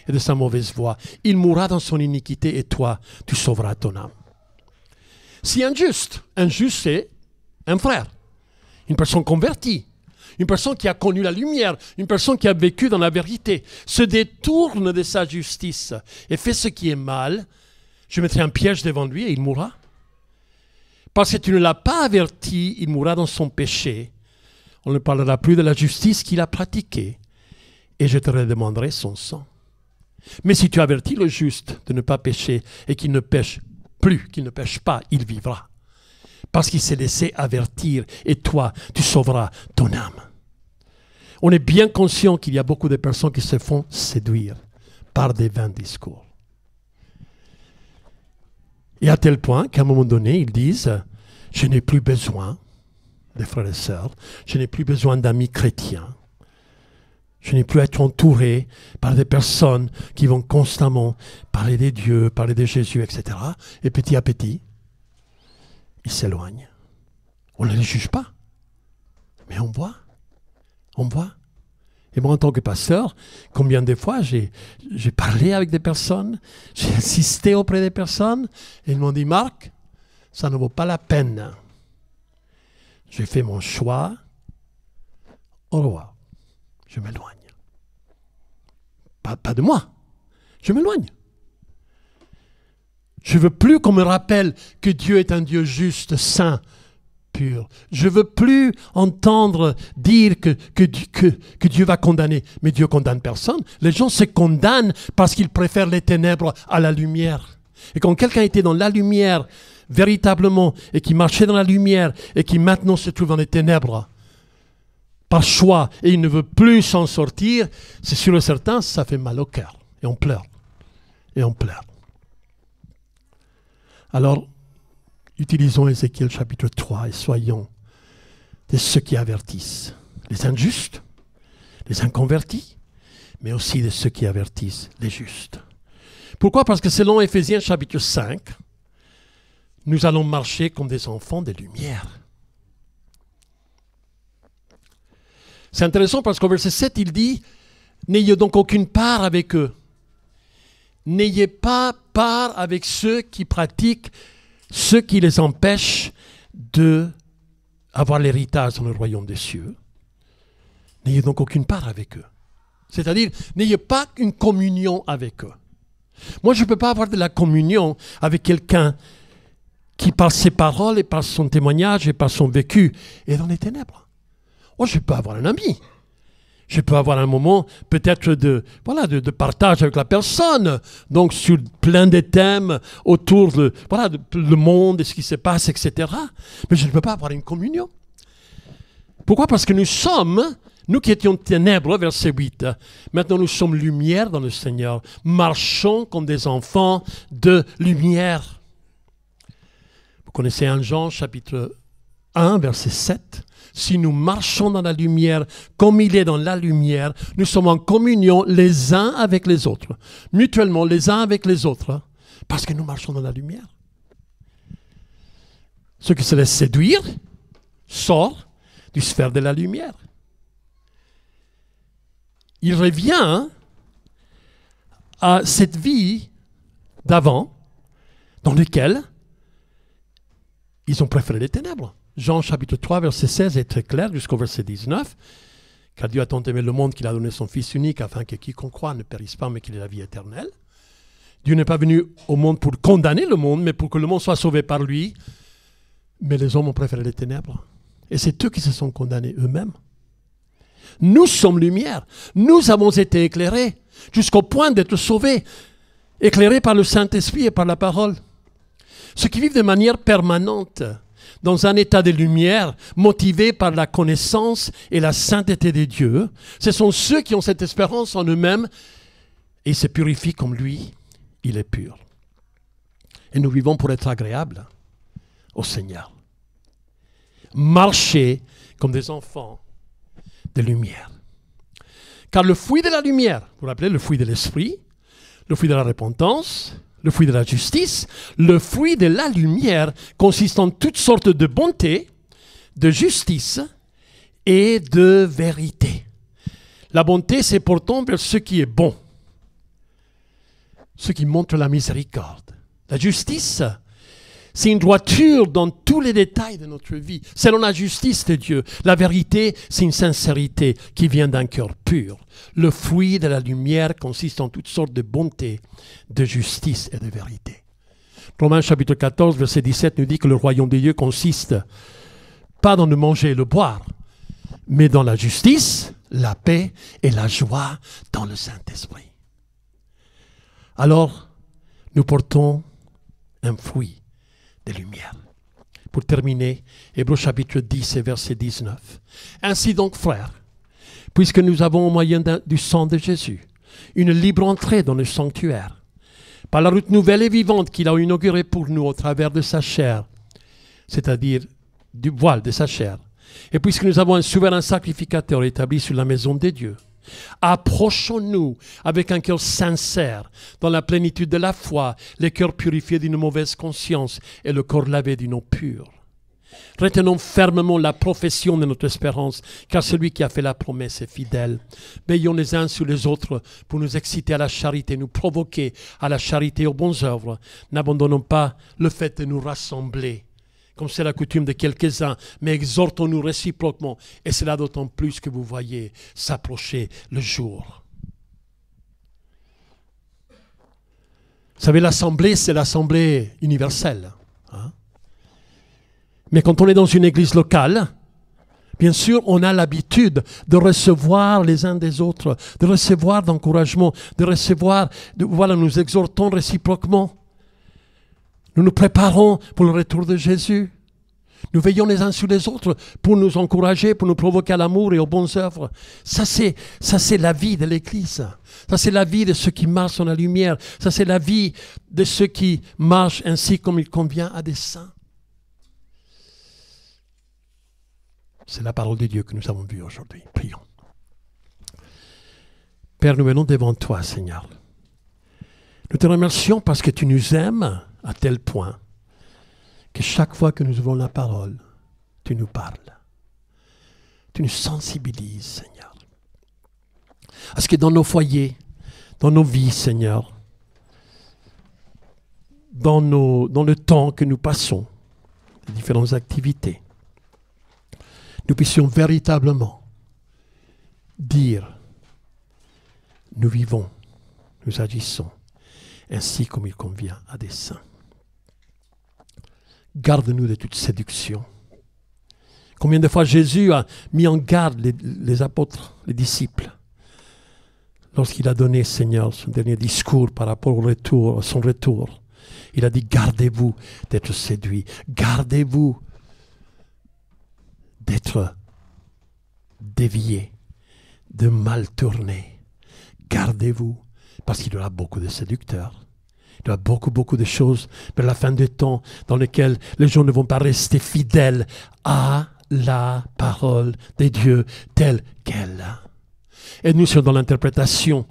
et de sa mauvaise voie, il mourra dans son iniquité et toi, tu sauveras ton âme. Si un juste, c'est un frère, une personne convertie, une personne qui a connu la lumière, une personne qui a vécu dans la vérité, se détourne de sa justice et fait ce qui est mal, je mettrai un piège devant lui et il mourra. Parce que tu ne l'as pas averti, il mourra dans son péché. On ne parlera plus de la justice qu'il a pratiquée et je te redemanderai son sang. Mais si tu avertis le juste de ne pas pécher et qu'il ne pêche plus, qu'il ne pêche pas, il vivra. Parce qu'il s'est laissé avertir et toi, tu sauveras ton âme. On est bien conscient qu'il y a beaucoup de personnes qui se font séduire par des vains discours. Et à tel point qu'à un moment donné, ils disent « Je n'ai plus besoin des frères et sœurs, je n'ai plus besoin d'amis chrétiens, je n'ai plus à être entouré par des personnes qui vont constamment parler de Dieu, parler de Jésus, etc. » Et petit à petit, ils s'éloignent. On ne les juge pas, mais on voit. Et moi, en tant que pasteur, combien de fois j'ai parlé avec des personnes, j'ai assisté auprès des personnes, et ils m'ont dit, Marc, ça ne vaut pas la peine. J'ai fait mon choix. Au revoir. Je m'éloigne. Pas de moi. Je m'éloigne. Je ne veux plus qu'on me rappelle que Dieu est un Dieu juste, saint, pur. Je ne veux plus entendre dire que Dieu va condamner. Mais Dieu condamne personne. Les gens se condamnent parce qu'ils préfèrent les ténèbres à la lumière. Et quand quelqu'un était dans la lumière, véritablement, et qui marchait dans la lumière, et qui maintenant se trouve dans les ténèbres, par choix, et il ne veut plus s'en sortir, c'est sûr et certain, ça fait mal au cœur. Et on pleure. Et on pleure. Alors, utilisons Ézéchiel chapitre 3 et soyons de ceux qui avertissent. Les injustes, les inconvertis, mais aussi de ceux qui avertissent les justes. Pourquoi? Parce que selon Éphésiens chapitre 5, nous allons marcher comme des enfants de lumière. C'est intéressant parce qu'au verset 7, il dit « N'ayez donc aucune part avec eux. N'ayez pas part avec ceux qui pratiquent ce qui les empêche d'avoir l'héritage dans le royaume des cieux. N'ayez donc aucune part avec eux. » C'est-à-dire, n'ayez pas une communion avec eux. Moi, je ne peux pas avoir de la communion avec quelqu'un qui, par ses paroles et par son témoignage et par son vécu, est dans les ténèbres. Oh, je peux avoir un ami. Je peux avoir un moment peut-être de partage avec la personne, donc sur plein de thèmes autour de le monde et ce qui se passe, etc. Mais je ne peux pas avoir une communion. Pourquoi? Parce que nous qui étions ténèbres, verset 8, maintenant nous sommes lumière dans le Seigneur, marchons comme des enfants de lumière. Vous connaissez 1 Jean chapitre 1, verset 7. Si nous marchons dans la lumière comme il est dans la lumière, nous sommes en communion les uns avec les autres, mutuellement les uns avec les autres, parce que nous marchons dans la lumière. Ceux qui se laissent séduire sortent du sphère de la lumière. Il revient à cette vie d'avant dans laquelle ils ont préféré les ténèbres. Jean chapitre 3, verset 16 est très clair jusqu'au verset 19. Car Dieu a tant aimé le monde qu'il a donné son Fils unique afin que quiconque croit ne périsse pas mais qu'il ait la vie éternelle. Dieu n'est pas venu au monde pour condamner le monde, mais pour que le monde soit sauvé par lui. Mais les hommes ont préféré les ténèbres. Et c'est eux qui se sont condamnés eux-mêmes. Nous sommes lumière. Nous avons été éclairés jusqu'au point d'être sauvés, éclairés par le Saint-Esprit et par la parole. Ceux qui vivent de manière permanente dans un état de lumière, motivé par la connaissance et la sainteté de Dieu, ce sont ceux qui ont cette espérance en eux-mêmes et se purifient comme lui, il est pur. Et nous vivons pour être agréables au Seigneur. Marcher comme des enfants de lumière. Car le fruit de la lumière, vous vous rappelez le fruit de l'esprit, Le fruit de la repentance, le fruit de la justice, le fruit de la lumière consiste en toutes sortes de bonté, de justice et de vérité. La bonté, c'est pourtant vers ce qui est bon, ce qui montre la miséricorde. La justice, c'est une droiture dans tous les détails de notre vie, selon la justice de Dieu. La vérité, c'est une sincérité qui vient d'un cœur pur. Le fruit de la lumière consiste en toutes sortes de bonté, de justice et de vérité. Romains chapitre 14, verset 17 nous dit que le royaume de Dieu consiste pas dans le manger et le boire, mais dans la justice, la paix et la joie dans le Saint-Esprit. Alors, nous portons un fruit de lumière. Pour terminer, Hébreux chapitre 10 et verset 19. Ainsi donc, frères, puisque nous avons au moyen du sang de Jésus une libre entrée dans le sanctuaire, par la route nouvelle et vivante qu'il a inaugurée pour nous au travers de sa chair, c'est-à-dire du voile de sa chair, et puisque nous avons un souverain sacrificateur établi sur la maison de Dieu, approchons-nous avec un cœur sincère, dans la plénitude de la foi, les cœurs purifiés d'une mauvaise conscience et le corps lavé d'une eau pure. Retenons fermement la profession de notre espérance, car celui qui a fait la promesse est fidèle. Veillons les uns sur les autres pour nous exciter à la charité, nous provoquer à la charité et aux bonnes œuvres. N'abandonnons pas le fait de nous rassembler, comme c'est la coutume de quelques-uns, mais exhortons-nous réciproquement, et cela d'autant plus que vous voyez s'approcher le jour. Vous savez, l'assemblée, c'est l'assemblée universelle. Hein? Mais quand on est dans une église locale, bien sûr, on a l'habitude de recevoir les uns des autres, de recevoir d'encouragement, de recevoir, voilà, nous exhortons réciproquement. Nous nous préparons pour le retour de Jésus. Nous veillons les uns sur les autres pour nous encourager, pour nous provoquer à l'amour et aux bonnes œuvres. Ça, c'est la vie de l'Église. Ça, c'est la vie de ceux qui marchent dans la lumière. Ça, c'est la vie de ceux qui marchent ainsi comme il convient à des saints. C'est la parole de Dieu que nous avons vue aujourd'hui. Prions. Père, nous venons devant toi, Seigneur. Nous te remercions parce que tu nous aimes à tel point que chaque fois que nous ouvrons la parole, tu nous parles. Tu nous sensibilises, Seigneur. Parce que dans nos foyers, dans nos vies, Seigneur, dans le temps que nous passons, les différentes activités, nous puissions véritablement dire, nous vivons, nous agissons, ainsi comme il convient à des saints. Garde-nous de toute séduction. Combien de fois Jésus a mis en garde les apôtres, les disciples, lorsqu'il a donné, Seigneur, son dernier discours par rapport au retour, à son retour. Il a dit, gardez-vous d'être séduits. Gardez-vous d'être déviés, de mal tournés. Gardez-vous, parce qu'il y aura beaucoup de séducteurs. Il y aura beaucoup de choses vers la fin du temps dans lesquelles les gens ne vont pas rester fidèles à la parole de Dieu telle qu'elle. Aide-nous sur dans l'interprétation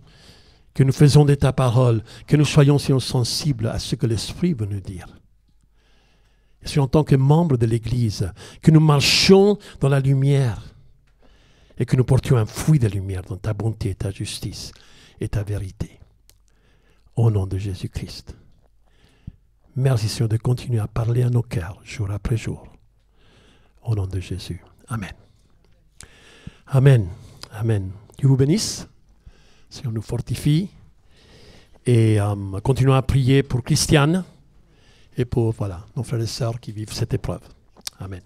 que nous faisons de ta parole, que nous soyons sensibles à ce que l'Esprit veut nous dire. Et si en tant que membres de l'Église, que nous marchions dans la lumière et que nous portions un fruit de lumière dans ta bonté, ta justice et ta vérité. Au nom de Jésus-Christ. Merci Seigneur de continuer à parler à nos cœurs jour après jour. Au nom de Jésus. Amen. Amen. Amen. Dieu vous bénisse. Seigneur nous fortifie. Et continuons à prier pour Christiane et pour nos frères et sœurs qui vivent cette épreuve. Amen.